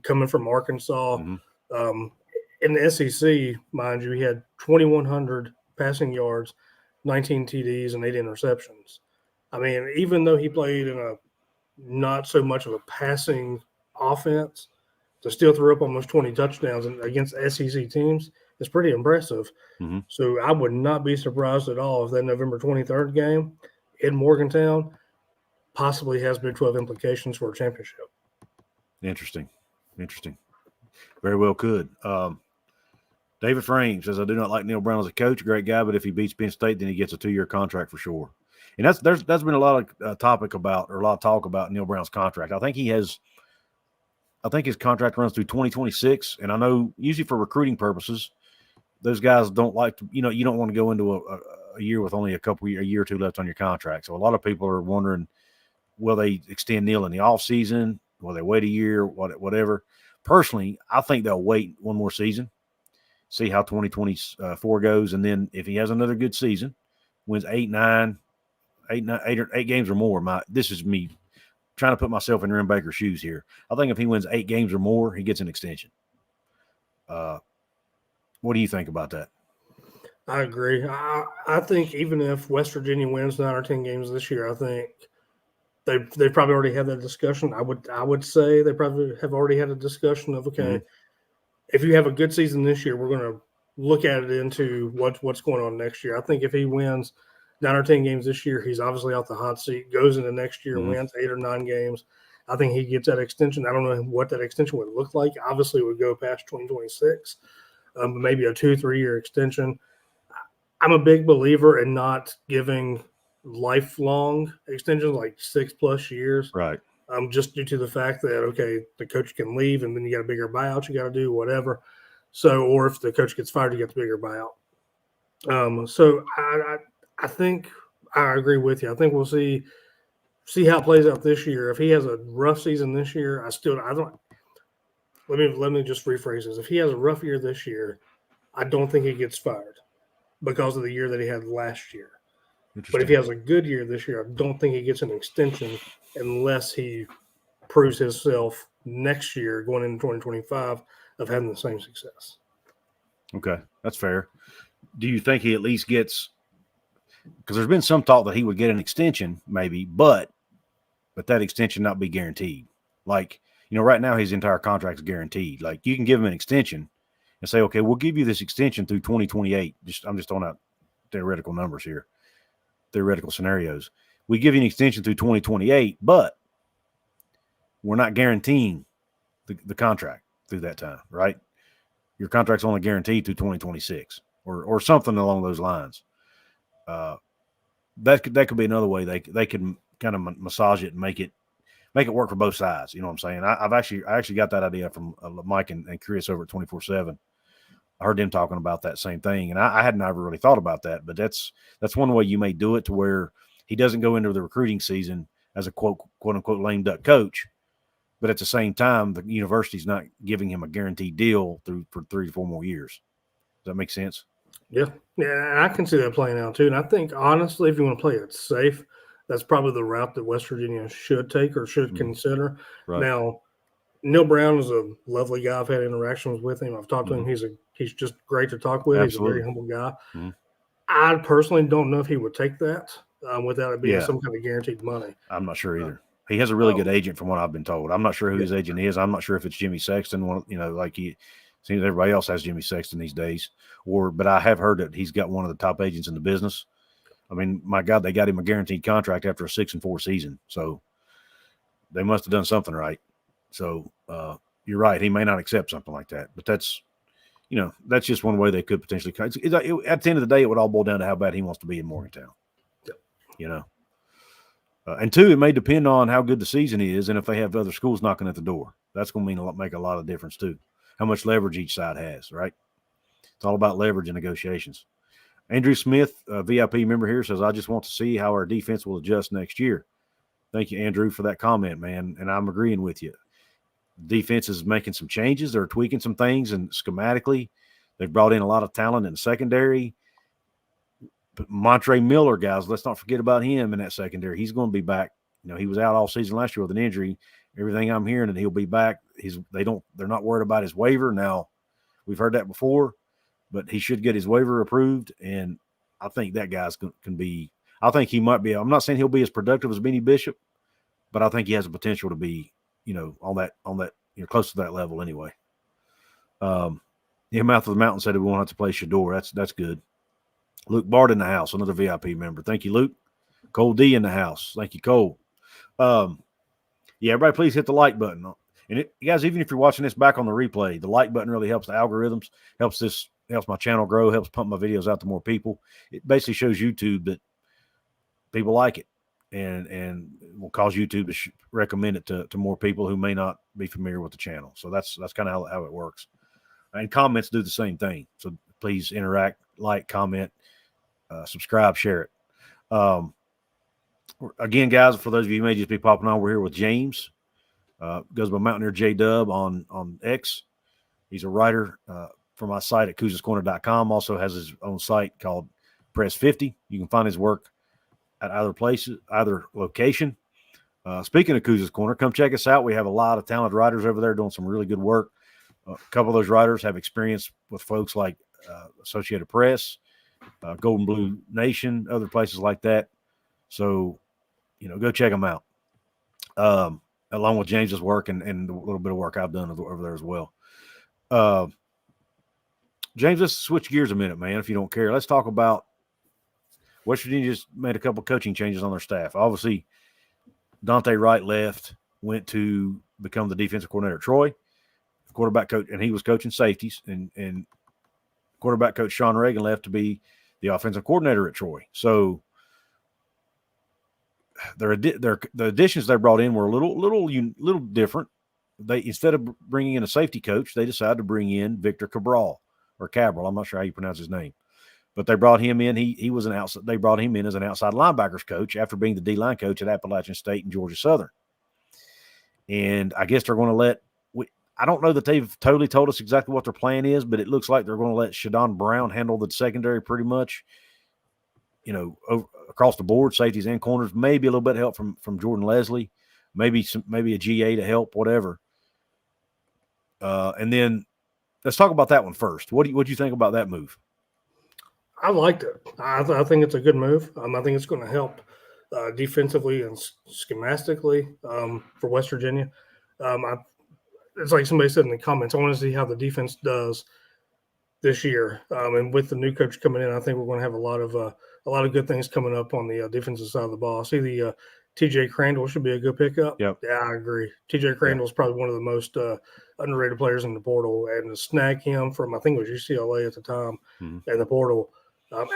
Coming from Arkansas. Mm-hmm. In the SEC, mind you, he had 2,100 passing yards, 19 TDs, and 8 interceptions. I mean, even though he played in a not so much of a passing offense, to still throw up almost 20 touchdowns against SEC teams is pretty impressive. Mm-hmm. So I would not be surprised at all if that November 23rd game in Morgantown possibly has Big 12 implications for a championship. Interesting. Very well could. David Frame says, I do not like Neal Brown as a coach. Great guy, but if he beats Penn State, then he gets a 2-year contract for sure. And that's been a lot of talk about Neal Brown's contract. I think his contract runs through 2026, and I know usually for recruiting purposes, those guys don't like to, you don't want to go into a year with only a year or two left on your contract. So a lot of people are wondering, will they extend Neal in the offseason? Will they wait a year? Whatever. Personally, I think they'll wait one more season, see how 2024 goes, and then if he has another good season, wins 8 games or more. This is me trying to put myself in Aaron Baker's shoes here. I think if he wins 8 games or more, he gets an extension. What do you think about that? I agree. I think even if West Virginia wins 9 or 10 games this year, I think they probably already had that discussion. I would say they probably have already had a discussion of, okay, if you have a good season this year, we're going to look at it into what's going on next year. I think if he wins 9 or 10 games this year, he's obviously off the hot seat, goes into next year, wins 8 or 9 games. I think he gets that extension. I don't know what that extension would look like. Obviously, it would go past 2026, maybe a 2-3 year extension. I'm a big believer in not giving lifelong extensions like 6+ years. Right. Just due to the fact that, okay, the coach can leave and then you got a bigger buyout you got to do, whatever. So, or if the coach gets fired, you get the bigger buyout. So I think I agree with you. I think we'll see how it plays out this year. If he has a rough season this year, let me just rephrase this. If he has a rough year this year, I don't think he gets fired because of the year that he had last year. But if he has a good year this year, I don't think he gets an extension unless he proves himself next year going into 2025 of having the same success. Okay, that's fair. Do you think he at least gets – because there's been some thought that he would get an extension maybe, but that extension not be guaranteed. Like, right now his entire contract is guaranteed. Like, you can give him an extension and say, okay, we'll give you this extension through 2028. I'm just throwing out theoretical numbers here. Theoretical scenarios. We give you an extension through 2028, but we're not guaranteeing the contract through that time, right? Your contract's only guaranteed through 2026 or something along those lines. That could be another way they could kind of massage it and make it work for both sides. You know what I'm saying? I actually got that idea from Mike and Chris over at 24/7. I heard them talking about that same thing, and I hadn't ever really thought about that. But that's one way you may do it, to where he doesn't go into the recruiting season as a quote unquote lame duck coach, but at the same time, the university's not giving him a guaranteed deal for 3 to 4 more years. Does that make sense? Yeah, I can see that playing out too. And I think, honestly, if you want to play it safe, that's probably the route that West Virginia should take or should consider. Right. Now, Neal Brown is a lovely guy. I've had interactions with him. I've talked to him. He's just great to talk with. Absolutely. He's a very humble guy. Mm-hmm. I personally don't know if he would take that without it being Yeah. some kind of guaranteed money. I'm not sure either. He has a really good agent from what I've been told. I'm not sure who his agent is. I'm not sure if it's Jimmy Sexton. Like he seems everybody else has Jimmy Sexton these days. But I have heard that he's got one of the top agents in the business. I mean, my God, they got him a guaranteed contract after a 6-4 season. So they must have done something right. So you're right. He may not accept something like that, but that's just one way they could potentially. At the end of the day, it would all boil down to how bad he wants to be in Morgantown. Yep. And two, it may depend on how good the season is, and if they have other schools knocking at the door, that's going to make a lot of difference too. How much leverage each side has, right? It's all about leverage and negotiations. Andrew Smith, a VIP member here, says, "I just want to see how our defense will adjust next year." Thank you, Andrew, for that comment, man. And I'm agreeing with you. Defense is making some changes. They're tweaking some things, and schematically, they've brought in a lot of talent in the secondary. But Montre Miller, guys, let's not forget about him in that secondary. He's going to be back. He was out all season last year with an injury. Everything I'm hearing, and he'll be back. They're not worried about his waiver. Now, we've heard that before, but he should get his waiver approved, and I think that guy's can be. I think he might be. I'm not saying he'll be as productive as Benny Bishop, but I think he has the potential to be, on that, close to that level anyway. Mouth of the Mountain said we won't have to play Shador. That's good. Luke Bart in the house, another VIP member. Thank you, Luke. Cole D in the house. Thank you, Cole. Everybody please hit the like button. And guys, even if you're watching this back on the replay, the like button really helps the algorithms, helps my channel grow, helps pump my videos out to more people. It basically shows YouTube that people like it and will cause YouTube to recommend it to more people who may not be familiar with the channel. So that's kind of how it works. And comments do the same thing. So please interact, like, comment, subscribe, share it. Again, guys, for those of you who may just be popping on, we're here with James. Goes by Mountaineer J-Dub on X. He's a writer for my site at couzescorner.com. Also has his own site called Press 50. You can find his work at either location. Speaking of Couz's Corner, come check us out. We have a lot of talented writers over there doing some really good work. A couple of those writers have experience with folks like Associated Press, Golden Blue Nation, other places like that. So, go check them out. Along with James's work and a little bit of work I've done over there as well. James, let's switch gears a minute, man, if you don't care. Let's talk about West Virginia just made a couple coaching changes on their staff. Obviously, Dante Wright left, went to become the defensive coordinator at Troy, quarterback coach, and he was coaching safeties. And quarterback coach Sean Reagan left to be the offensive coordinator at Troy. So the additions they brought in were a little different. They, instead of bringing in a safety coach, they decided to bring in Victor Cabral. I'm not sure how you pronounce his name, but they brought him in. He was they brought him in as an outside linebackers coach after being the D-line coach at Appalachian State and Georgia Southern. And I guess they're going to I don't know that they've totally told us exactly what their plan is, but it looks like they're going to let Shadon Brown handle the secondary pretty much, across the board, safeties and corners, maybe a little bit of help from Jordan Leslie, maybe a GA to help, whatever. And then let's talk about that one first. What do you think about that move? I liked it. I think it's a good move. I think it's going to help defensively and schematically for West Virginia. It's like somebody said in the comments, I want to see how the defense does this year. And with the new coach coming in, I think we're going to have a lot of good things coming up on the defensive side of the ball. I see the TJ Crandall should be a good pickup. Yep. Yeah, I agree. TJ Crandall is probably one of the most underrated players in the portal, and to snag him from, I think it was UCLA at the time, and the portal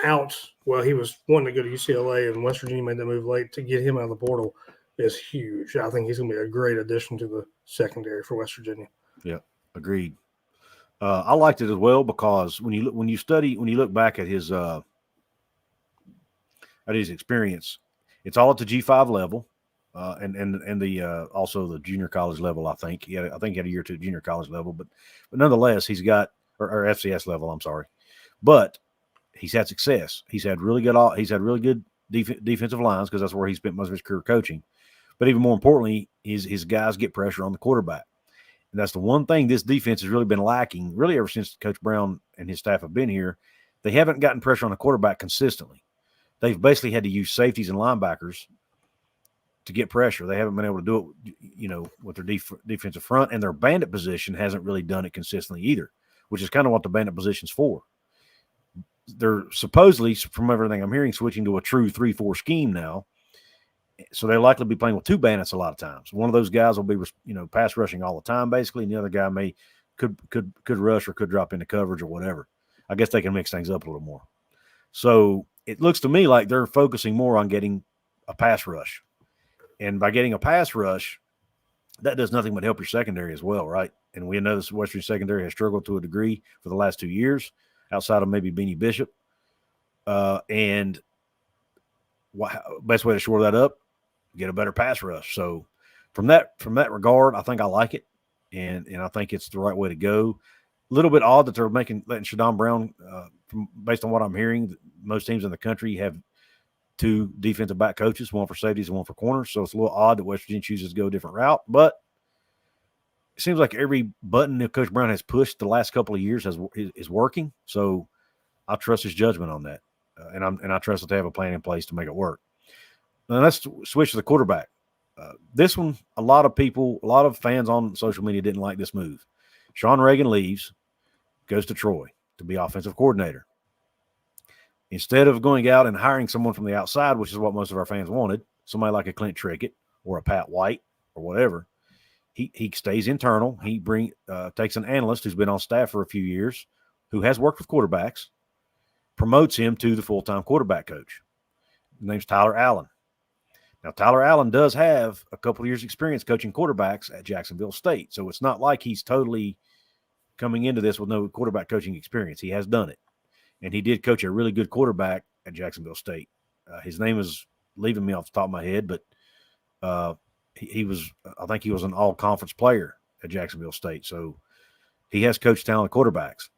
out. Well, he was wanting to go to UCLA, and West Virginia made that move late. To get him out of the portal is huge. I think he's going to be a great addition to the secondary for West Virginia. Yeah, agreed. I liked it as well because when you look back at his experience, it's all at the G5 level, and the also the junior college level. I think he had a year to junior college level, but nonetheless, he's got or FCS level. I'm sorry, but he's had success. He's had really good defensive lines because that's where he spent most of his career coaching. But even more importantly, his guys get pressure on the quarterback. And that's the one thing this defense has really been lacking, really ever since Coach Brown and his staff have been here. They haven't gotten pressure on the quarterback consistently. They've basically had to use safeties and linebackers to get pressure. They haven't been able to do it, with their defensive front, and their bandit position hasn't really done it consistently either, which is kind of what the bandit position's for. They're supposedly, from everything I'm hearing, switching to a true 3-4 scheme now. So they'll likely be playing with two bandits a lot of times. One of those guys will be, pass rushing all the time, basically, and the other guy could rush or could drop into coverage or whatever. I guess they can mix things up a little more. So it looks to me like they're focusing more on getting a pass rush. And by getting a pass rush, that does nothing but help your secondary as well, right? And we know this Western secondary has struggled to a degree for the last 2 years, outside of maybe Beanie Bishop. And best way to shore that up, get a better pass rush. So from that regard, I think I like it, and I think it's the right way to go. A little bit odd that they're letting Shadon Brown, based on what I'm hearing, most teams in the country have two defensive back coaches, one for safeties and one for corners. So it's a little odd that West Virginia chooses to go a different route, but it seems like every button that Coach Brown has pushed the last couple of years is working. So I trust his judgment on that, and I trust that they have a plan in place to make it work. Now let's switch to the quarterback. This one, a lot of fans on social media didn't like this move. Sean Reagan leaves, goes to Troy to be offensive coordinator. Instead of going out and hiring someone from the outside, which is what most of our fans wanted, somebody like a Clint Trickett or a Pat White or whatever, he stays internal. He takes an analyst who's been on staff for a few years, who has worked with quarterbacks, promotes him to the full-time quarterback coach. His name's Tyler Allen. Now, Tyler Allen does have a couple of years' experience coaching quarterbacks at Jacksonville State, so it's not like he's totally coming into this with no quarterback coaching experience. He has done it, and he did coach a really good quarterback at Jacksonville State. His name is leaving me off the top of my head, but I think he was an all-conference player at Jacksonville State, so he has coached talented quarterbacks,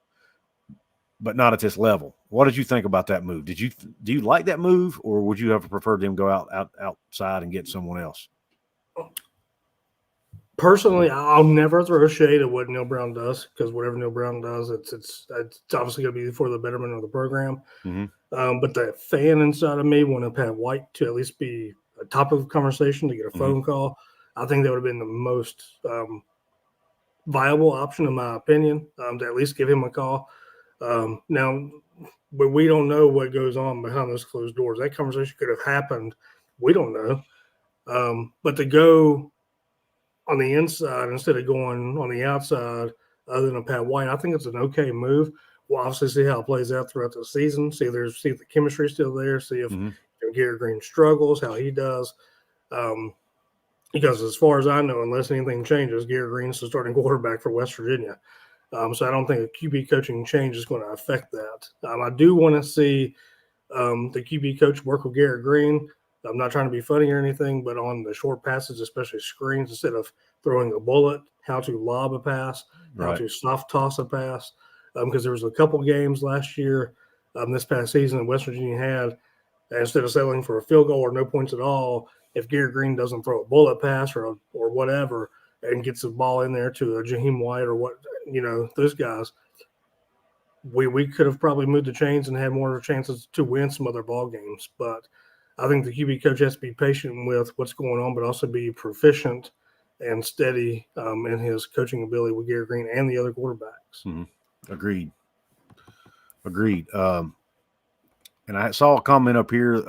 but not at this level. What did you think about that move? Do you like that move, or would you have preferred them go outside and get someone else? Personally, I'll never throw shade at what Neal Brown does, because whatever Neal Brown does, it's obviously going to be for the betterment of the program. Mm-hmm. But the fan inside of me wanted Pat White to at least be a top of the conversation, to get a phone call. I think that would have been the most viable option, in my opinion, to at least give him a call. Now, but we don't know what goes on behind those closed doors. That conversation could have happened. We don't know. But to go on the inside instead of going on the outside, other than a Pat White, I think it's an okay move. We'll obviously see how it plays out throughout the season. See if the chemistry is still there. See if Garrett Green struggles, how he does. Because as far as I know, unless anything changes, Garrett Green's the starting quarterback for West Virginia. So I don't think a QB coaching change is going to affect that. I do want to see the QB coach work with Garrett Green. I'm not trying to be funny or anything, but on the short passes, especially screens, instead of throwing a bullet, how to lob a pass, how to soft toss a pass. Because there was a couple games last year, this past season, that West Virginia had, instead of settling for a field goal or no points at all, if Garrett Green doesn't throw a bullet pass or whatever and gets the ball in there to a Jaheim White or those guys, we could have probably moved the chains and had more chances to win some other ball games. But I think the QB coach has to be patient with what's going on, but also be proficient and steady in his coaching ability with Garrett Green and the other quarterbacks. Mm-hmm. Agreed. And I saw a comment up here.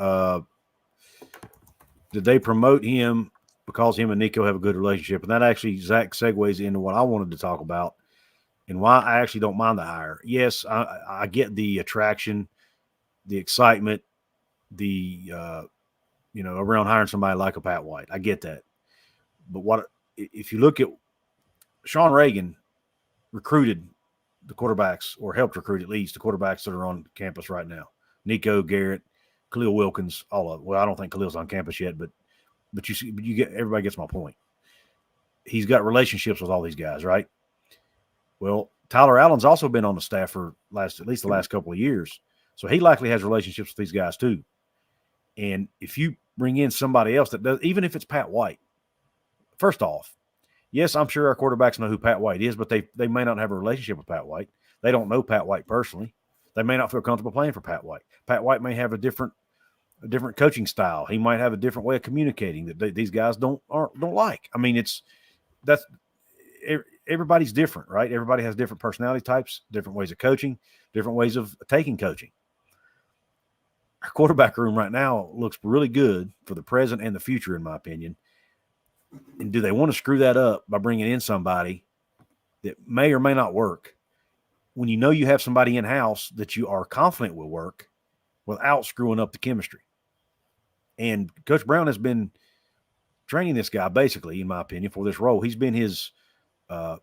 Did they promote him because him and Nico have a good relationship? And that actually, Zach, segues into what I wanted to talk about and why I actually don't mind the hire. Yes, I get the attraction, the excitement, the around hiring somebody like a Pat White. I get that. But if you look at Sean Reagan recruited the quarterbacks, or helped recruit at least the quarterbacks that are on campus right now. Nico, Garrett, Khalil Wilkins, all of them. Well, I don't think Khalil's on campus yet, but everybody gets my point. He's got relationships with all these guys, right? Well, Tyler Allen's also been on the staff for at least the last couple of years. So he likely has relationships with these guys too. And if you bring in somebody else that does, even if it's Pat White, first off, Yes, I'm sure our quarterbacks know who Pat White is, but they may not have a relationship with Pat White. They don't know Pat White personally. They may not feel comfortable playing for Pat White. Pat White may have a different coaching style. He might have a different way of communicating that these guys don't like. I mean, that's everybody's different, right? Everybody has different personality types, different ways of coaching, different ways of taking coaching. Our quarterback room right now looks really good for the present and the future, in my opinion. And do they want to screw that up by bringing in somebody that may or may not work when you know you have somebody in-house that you are confident will work without screwing up the chemistry? And Coach Brown has been training this guy, basically, in my opinion, for this role. He's been his, I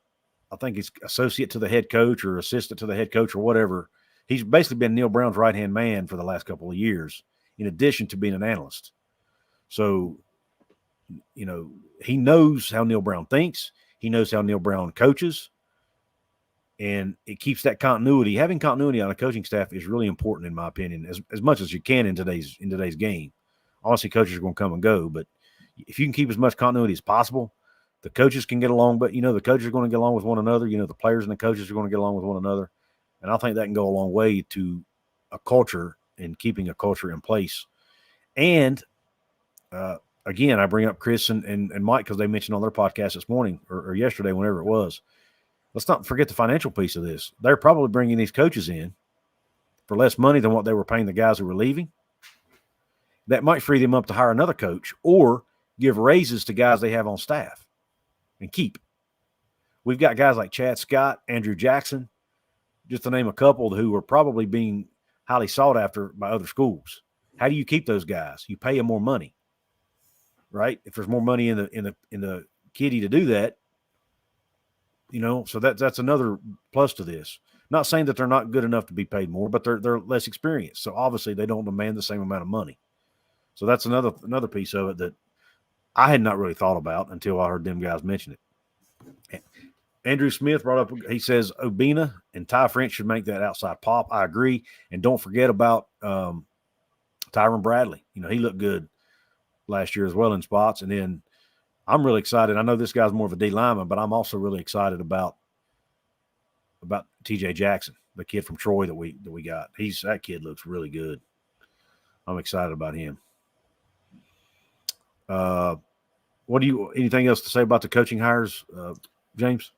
think he's associate to the head coach or assistant to the head coach or whatever. He's basically been Neal Brown's right-hand man for the last couple of years, in addition to being an analyst. So, he knows how Neal Brown thinks. He knows how Neal Brown coaches. And it keeps that continuity. Having continuity on a coaching staff is really important, in my opinion, as much as you can in today's game. Honestly, coaches are going to come and go, but if you can keep as much continuity as possible, the coaches can get along. But, the coaches are going to get along with one another. The players and the coaches are going to get along with one another. And I think that can go a long way to a culture and keeping a culture in place. And, again, I bring up Chris and Mike because they mentioned on their podcast this morning or yesterday, whenever it was. Let's not forget the financial piece of this. They're probably bringing these coaches in for less money than what they were paying the guys who were leaving. That might free them up to hire another coach or give raises to guys they have on staff and keep. We've got guys like Chad Scott, Andrew Jackson, just to name a couple who are probably being highly sought after by other schools. How do you keep those guys? You pay them more money, right? If there's more money in the kitty to do that, so that's another plus to this. Not saying that they're not good enough to be paid more, but they're less experienced. So obviously they don't demand the same amount of money. So that's another piece of it that I had not really thought about until I heard them guys mention it. Andrew Smith brought up, he says Obina and Ty French should make that outside pop. I agree. And don't forget about Tyron Bradley. he looked good last year as well in spots. And then I'm really excited. I know this guy's more of a D lineman, but I'm also really excited about TJ Jackson, the kid from Troy that we got. That kid looks really good. I'm excited about him. Anything else to say about the coaching hires, James?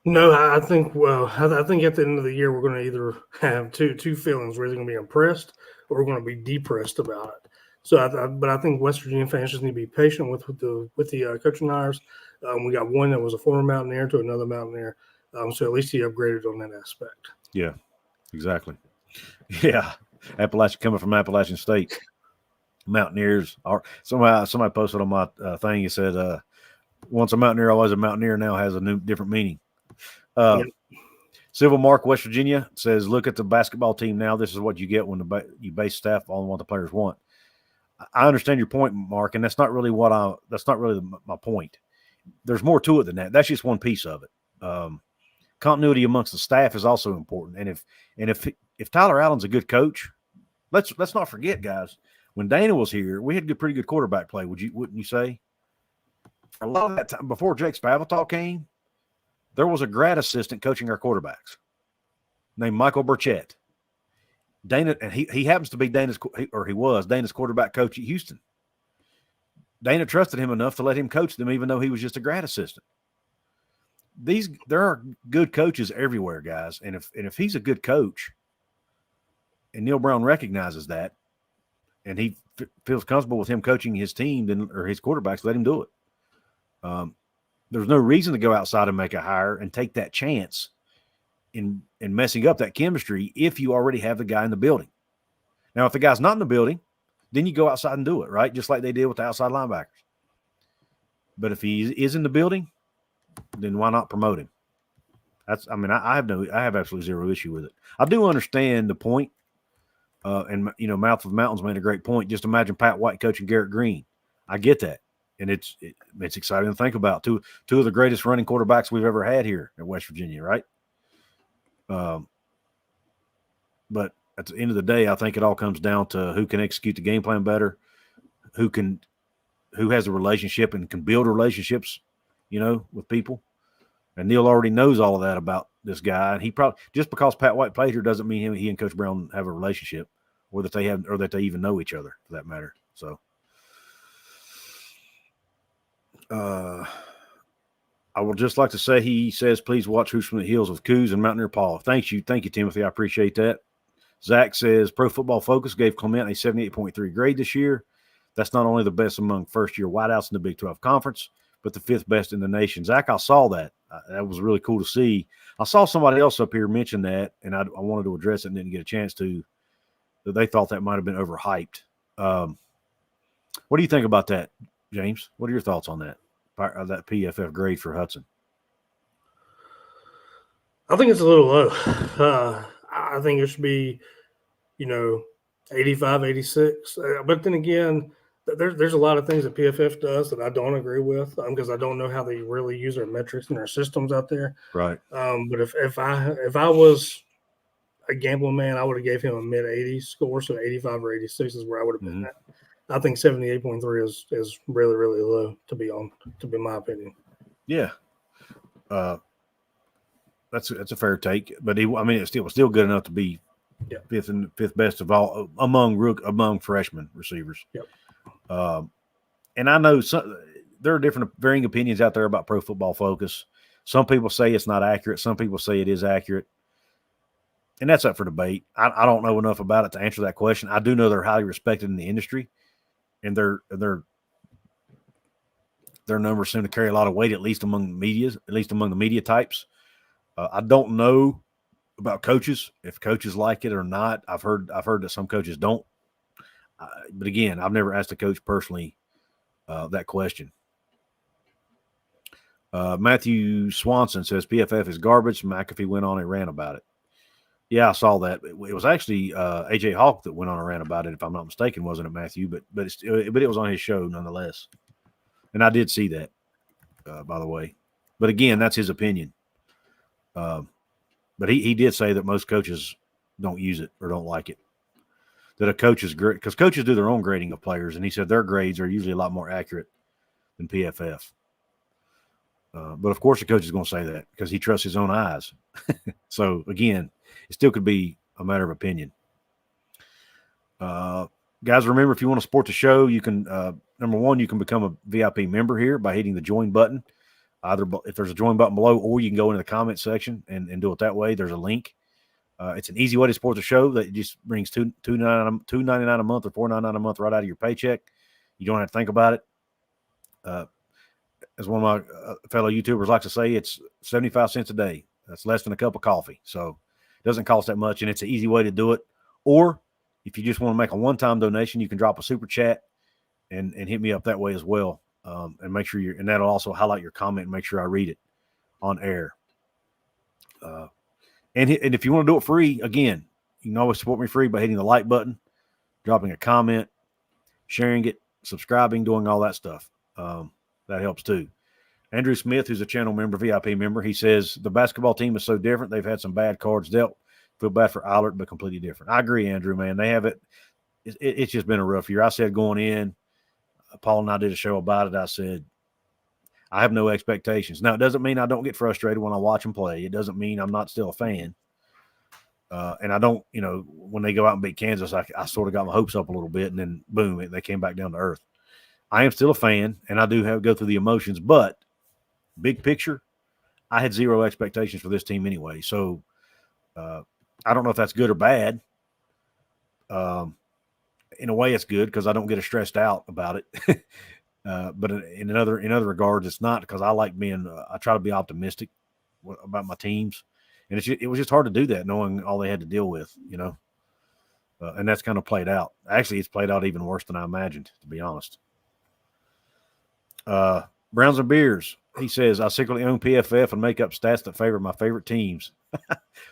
No, I think at the end of the year, we're going to either have two feelings. We're either going to be impressed or we're going to be depressed about it. So, I think West Virginia fans just need to be patient with the coaching hires. We got one that was a former Mountaineer to another Mountaineer. So at least he upgraded on that aspect. Yeah, exactly. Yeah, Appalachian coming from Appalachian State. Mountaineers are somebody posted on my thing. He said, "Once a Mountaineer, always a Mountaineer." Now has a different meaning. Yep. Civil Mark, West Virginia says, "Look at the basketball team now. This is what you get when you base staff on what the players want." I understand your point, Mark, and that's not really my point. There's more to it than that. That's just one piece of it. Continuity amongst the staff is also important. And if Tyler Allen's a good coach, let's not forget, guys. When Dana was here, we had pretty good quarterback play. Wouldn't you say? For a lot of that time before Jake Spavital came, there was a grad assistant coaching our quarterbacks named Michael Burchett. Dana, and he happens to be he was Dana's quarterback coach at Houston. Dana trusted him enough to let him coach them, even though he was just a grad assistant. There are good coaches everywhere, guys, and if he's a good coach, and Neal Brown recognizes that, and he feels comfortable with him coaching his team or his quarterbacks, let him do it. There's no reason to go outside and make a hire and take that chance in messing up that chemistry if you already have the guy in the building. Now, if the guy's not in the building, then you go outside and do it, right? Just like they did with the outside linebackers. But if he is in the building, then why not promote him? I have absolutely zero issue with it. I do understand the point. And Mouth of the Mountains made a great point. Just imagine Pat White coaching Garrett Green. I get that. And it's exciting to think about. Two of the greatest running quarterbacks we've ever had here at West Virginia, right? But at the end of the day, I think it all comes down to who can execute the game plan better, who has a relationship and can build relationships, with people. And Neal already knows all of that about this guy. And he probably, just because Pat White played here doesn't mean he and Coach Brown have a relationship, or that they even know each other, for that matter. So, I would just like to say, he says, please watch Who's from the Hills with Couz and Mountaineer Paul. Thank you, Timothy. I appreciate that. Zach says, Pro Football Focus gave Clement a 78.3 grade this year. That's not only the best among first-year wideouts in the Big 12 Conference, but the 5th best in the nation. Zach, I saw that. That was really cool to see. I saw somebody else up here mention that, and I wanted to address it and didn't get a chance to, that they thought that might have been overhyped. What do you think about that, James? What are your thoughts on that PFF grade for Hudson? I think it's a little low. I think it should be, 85, 86. But then again, there's a lot of things that PFF does that I don't agree with, because I don't know how they really use their metrics and their systems out there. Right. But if I was a gambling man, I would have gave him a mid-80s score, so 85 or 86 is where I would have been at. I think 78.3 is really, really low, to be my opinion. Yeah. That's a fair take, but it was still good enough to be fifth best of all among freshman receivers. Yep. And I know there are different varying opinions out there about Pro Football Focus. Some people say it's not accurate. Some people say it is accurate. And that's up for debate. I don't know enough about it to answer that question. I do know they're highly respected in the industry, and their numbers seem to carry a lot of weight, at least among the media types. I don't know about coaches, if coaches like it or not. I've heard that some coaches don't. But again, I've never asked a coach personally that question. Matthew Swanson says PFF is garbage. McAfee went on and ran about it. Yeah, I saw that. It was actually AJ Hawk that went on and ran about it, if I'm not mistaken, wasn't it, Matthew? But it was on his show nonetheless. And I did see that, by the way. But again, that's his opinion. But he did say that most coaches don't use it or don't like it. That a coach is great, because coaches do their own grading of players, and he said their grades are usually a lot more accurate than PFF. But of course, the coach is going to say that because he trusts his own eyes. So again, it still could be a matter of opinion. Guys, remember, if you want to support the show, you can, number one, you can become a VIP member here by hitting the join button. Either if there's a join button below, or you can go into the comment section and do it that way. There's a link. It's an easy way to support the show that just brings $2.99 a month or $4.99 a month right out of your paycheck. You don't have to think about it. As one of my fellow YouTubers like to say, it's 75 cents a day. That's less than a cup of coffee. So it doesn't cost that much, and it's an easy way to do it. Or if you just want to make a one-time donation, you can drop a super chat and hit me up that way as well. And make sure and that'll also highlight your comment and make sure I read it on air. And if you want to do it free, again, you can always support me free by hitting the like button, dropping a comment, sharing it, subscribing, doing all that stuff. That helps too. Andrew Smith, who's a channel member, VIP member, he says the basketball team is so different. They've had some bad cards dealt. Feel bad for Eilert, but completely different. I agree, Andrew, man. They have it. It's just been a rough year. I said going in, Paul and I did a show about it. I said, I have no expectations. Now, it doesn't mean I don't get frustrated when I watch them play. It doesn't mean I'm not still a fan. And I don't, when they go out and beat Kansas, I sort of got my hopes up a little bit, and then boom, they came back down to earth. I am still a fan, and I do go through the emotions, but big picture, I had zero expectations for this team anyway. So I don't know if that's good or bad. In a way, it's good because I don't get stressed out about it. But in other regards, it's not, because I like I try to be optimistic about my teams. And it was just hard to do that, knowing all they had to deal with, and that's kind of played out. Actually, it's played out even worse than I imagined, to be honest. Browns and Beers, he says, I secretly own PFF and make up stats that favor my favorite teams.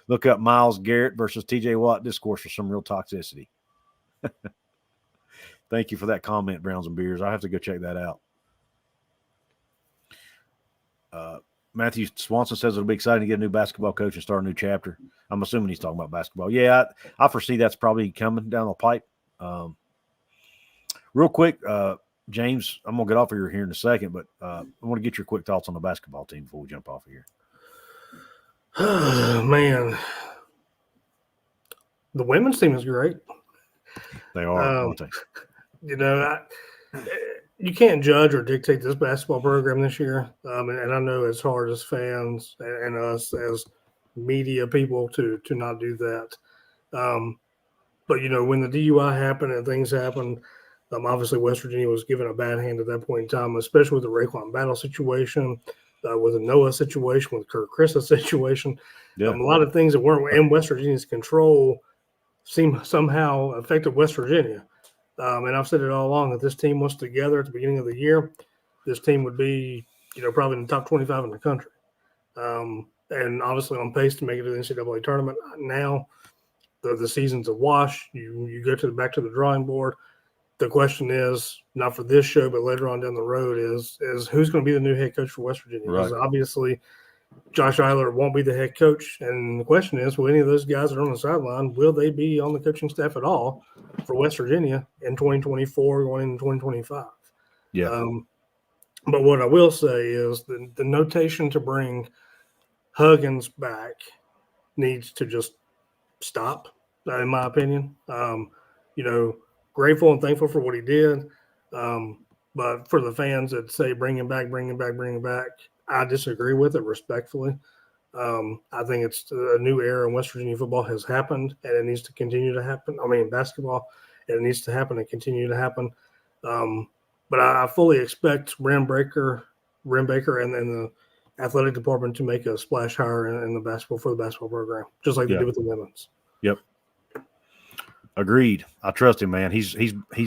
Look up Myles Garrett versus TJ Watt discourse for some real toxicity. Thank you for that comment, Browns and Beers. I have to go check that out. Matthew Swanson says it'll be exciting to get a new basketball coach and start a new chapter. I'm assuming he's talking about basketball. Yeah, I foresee that's probably coming down the pipe. Real quick, James, I'm going to get off of here in a second, but I want to get your quick thoughts on the basketball team before we jump off of here. Man, the women's team is great. They are, aren't they? You know, you can't judge or dictate this basketball program this year. And I know it's hard as fans and us as media people to not do that. But, you know, when the DUI happened and things happened, obviously West Virginia was given a bad hand at that point in time, especially with the Raekwon Battle situation, with the Noah situation, with Kurt Chris's situation. Yeah. A lot of things that weren't in West Virginia's control seem somehow affected West Virginia. And I've said it all along that this team was together at the beginning of the year. This team would be, you know, probably in the top 25 in the country. And obviously on pace to make it to the NCAA tournament. Now the season's a wash. You go back to the drawing board. The question is, not for this show, but later on down the road, is who's going to be the new head coach for West Virginia? Right. Because obviously Josh Eiler won't be the head coach. And the question is, will any of those guys that are on the sideline, will they be on the coaching staff at all for West Virginia in 2024 going into 2025? Yeah. But what I will say is the notation to bring Huggins back needs to just stop, in my opinion. You know, grateful and thankful for what he did. But for the fans that say bring him back, I disagree with it respectfully. I think it's a new era in West Virginia football has happened, and it needs to continue to happen. I mean, basketball, and it needs to happen and continue to happen. But I fully expect Rim Baker and the athletic department to make a splash hire in the basketball program, just like they did with the women's. Yep. Agreed. I trust him, man. He's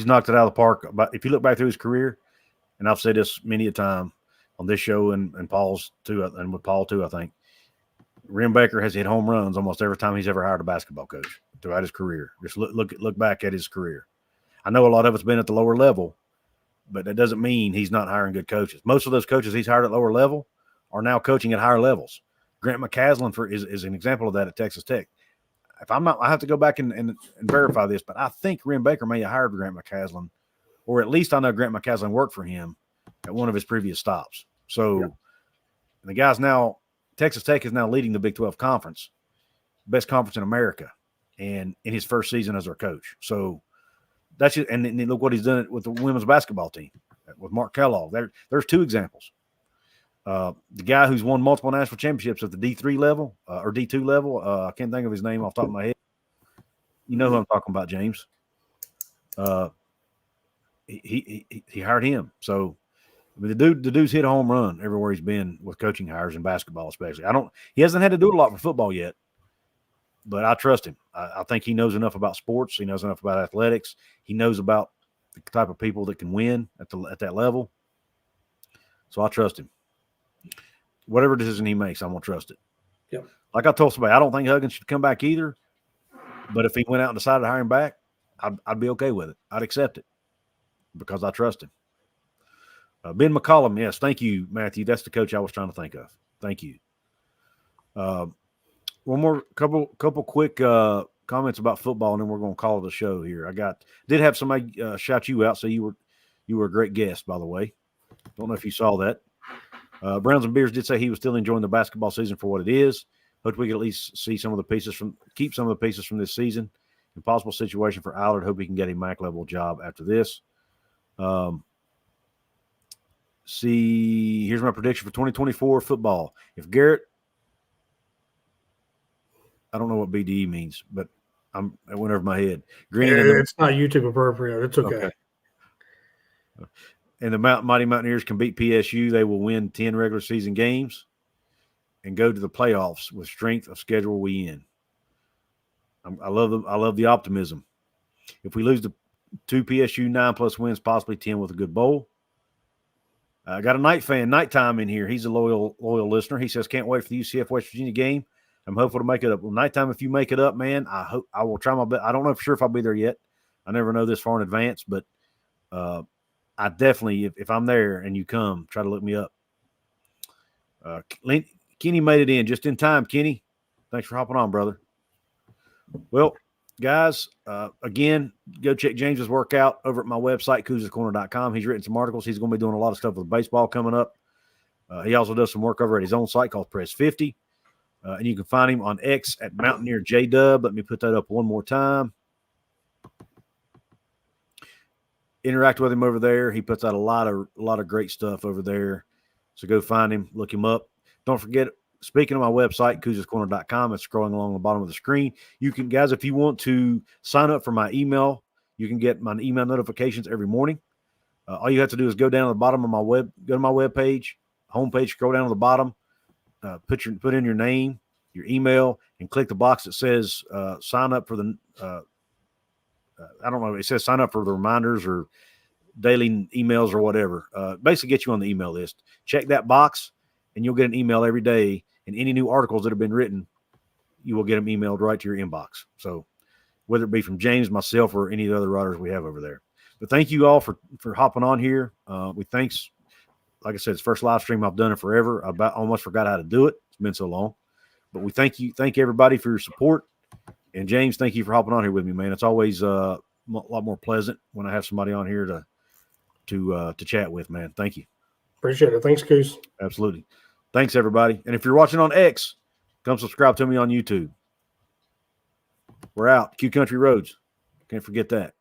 knocked it out of the park. But if you look back through his career, and I've said this many a time on this show and Paul's too, and with Paul too, I think Rim Baker has hit home runs almost every time he's ever hired a basketball coach throughout his career. Just look back at his career. I know a lot of it's been at the lower level, but that doesn't mean he's not hiring good coaches. Most of those coaches he's hired at lower level are now coaching at higher levels. Grant McCasland is an example of that at Texas Tech. If I'm not, I have to go back and verify this, but I think Rim Baker may have hired Grant McCasland, or at least I know Grant McCasland worked for him at one of his previous stops. So the guy's now, Texas Tech is now leading the Big 12 conference, best conference in America, and in his first season as our coach. So that's it. And look what he's done with the women's basketball team with Mark Kellogg. There's two examples. The guy who's won multiple national championships at the D3 level or D2 level, I can't think of his name off the top of my head. You know who I'm talking about, James. He hired him. So I mean, the dude's hit a home run everywhere he's been with coaching hires in basketball, especially. He hasn't had to do a lot for football yet, but I trust him. I think he knows enough about sports. He knows enough about athletics. He knows about the type of people that can win at that level. So I trust him. Whatever decision he makes, I'm going to trust it. Yep. Like I told somebody, I don't think Huggins should come back either. But if he went out and decided to hire him back, I'd be okay with it. I'd accept it because I trust him. Ben McCollum, yes, thank you, Matthew. That's the coach I was trying to think of. Thank you. One more couple quick comments about football, and then we're going to call it a show here. Did have somebody shout you out, so you were a great guest, by the way. Don't know if you saw that. Browns and Beers did say he was still enjoying the basketball season for what it is. Hope we can at least keep some of the pieces from this season. Impossible situation for Allard. Hope he can get a MAC level job after this. Here's my prediction for 2024 football. If Garrett, I don't know what BDE means, but it went over my head. It's not YouTube appropriate. It's okay. And the Mighty Mountaineers can beat PSU. They will win 10 regular season games and go to the playoffs with strength of schedule we in. I love the optimism. If we lose the 2 PSU 9+ wins, possibly 10 with a good bowl. I got a Nighttime in here. He's a loyal listener. He says, can't wait for the UCF West Virginia game. I'm hopeful to make it up. Well, Nighttime, if you make it up, man, I will try my best. I don't know for sure if I'll be there yet. I never know this far in advance, but I definitely, if I'm there and you come, try to look me up. Kenny made it in just in time, Kenny. Thanks for hopping on, brother. Well, guys, again, go check James's workout over at my website, couzescorner.com. He's written some articles. He's going to be doing a lot of stuff with baseball coming up. He also does some work over at his own site called Press 50. And you can find him on X at Mountaineer JW. Let me put that up one more time. Interact with him over there. He puts out a lot of great stuff over there. So go find him, look him up. Don't forget, speaking of my website, couzescorner.com, it's scrolling along the bottom of the screen. You can, guys, if you want to sign up for my email, you can get my email notifications every morning. All you have to do is go down to the bottom of my go to my webpage, homepage, scroll down to the bottom, put in your name, your email, and click the box that says sign up for the I don't know, it says sign up for the reminders or daily emails or whatever. Basically get you on the email list. Check that box and you'll get an email every day, and any new articles that have been written, you will get them emailed right to your inbox. So whether it be from James, myself, or any of the other writers we have over there. But thank you all for hopping on here. Like I said, it's the first live stream I've done in forever. I almost forgot how to do it. It's been so long. But we thank everybody for your support. And James, thank you for hopping on here with me, man. It's always a lot more pleasant when I have somebody on here to chat with, man. Thank you. Appreciate it. Thanks, Couz. Absolutely. Thanks, everybody. And if you're watching on X, come subscribe to me on YouTube. We're out. Q Country Roads. Can't forget that.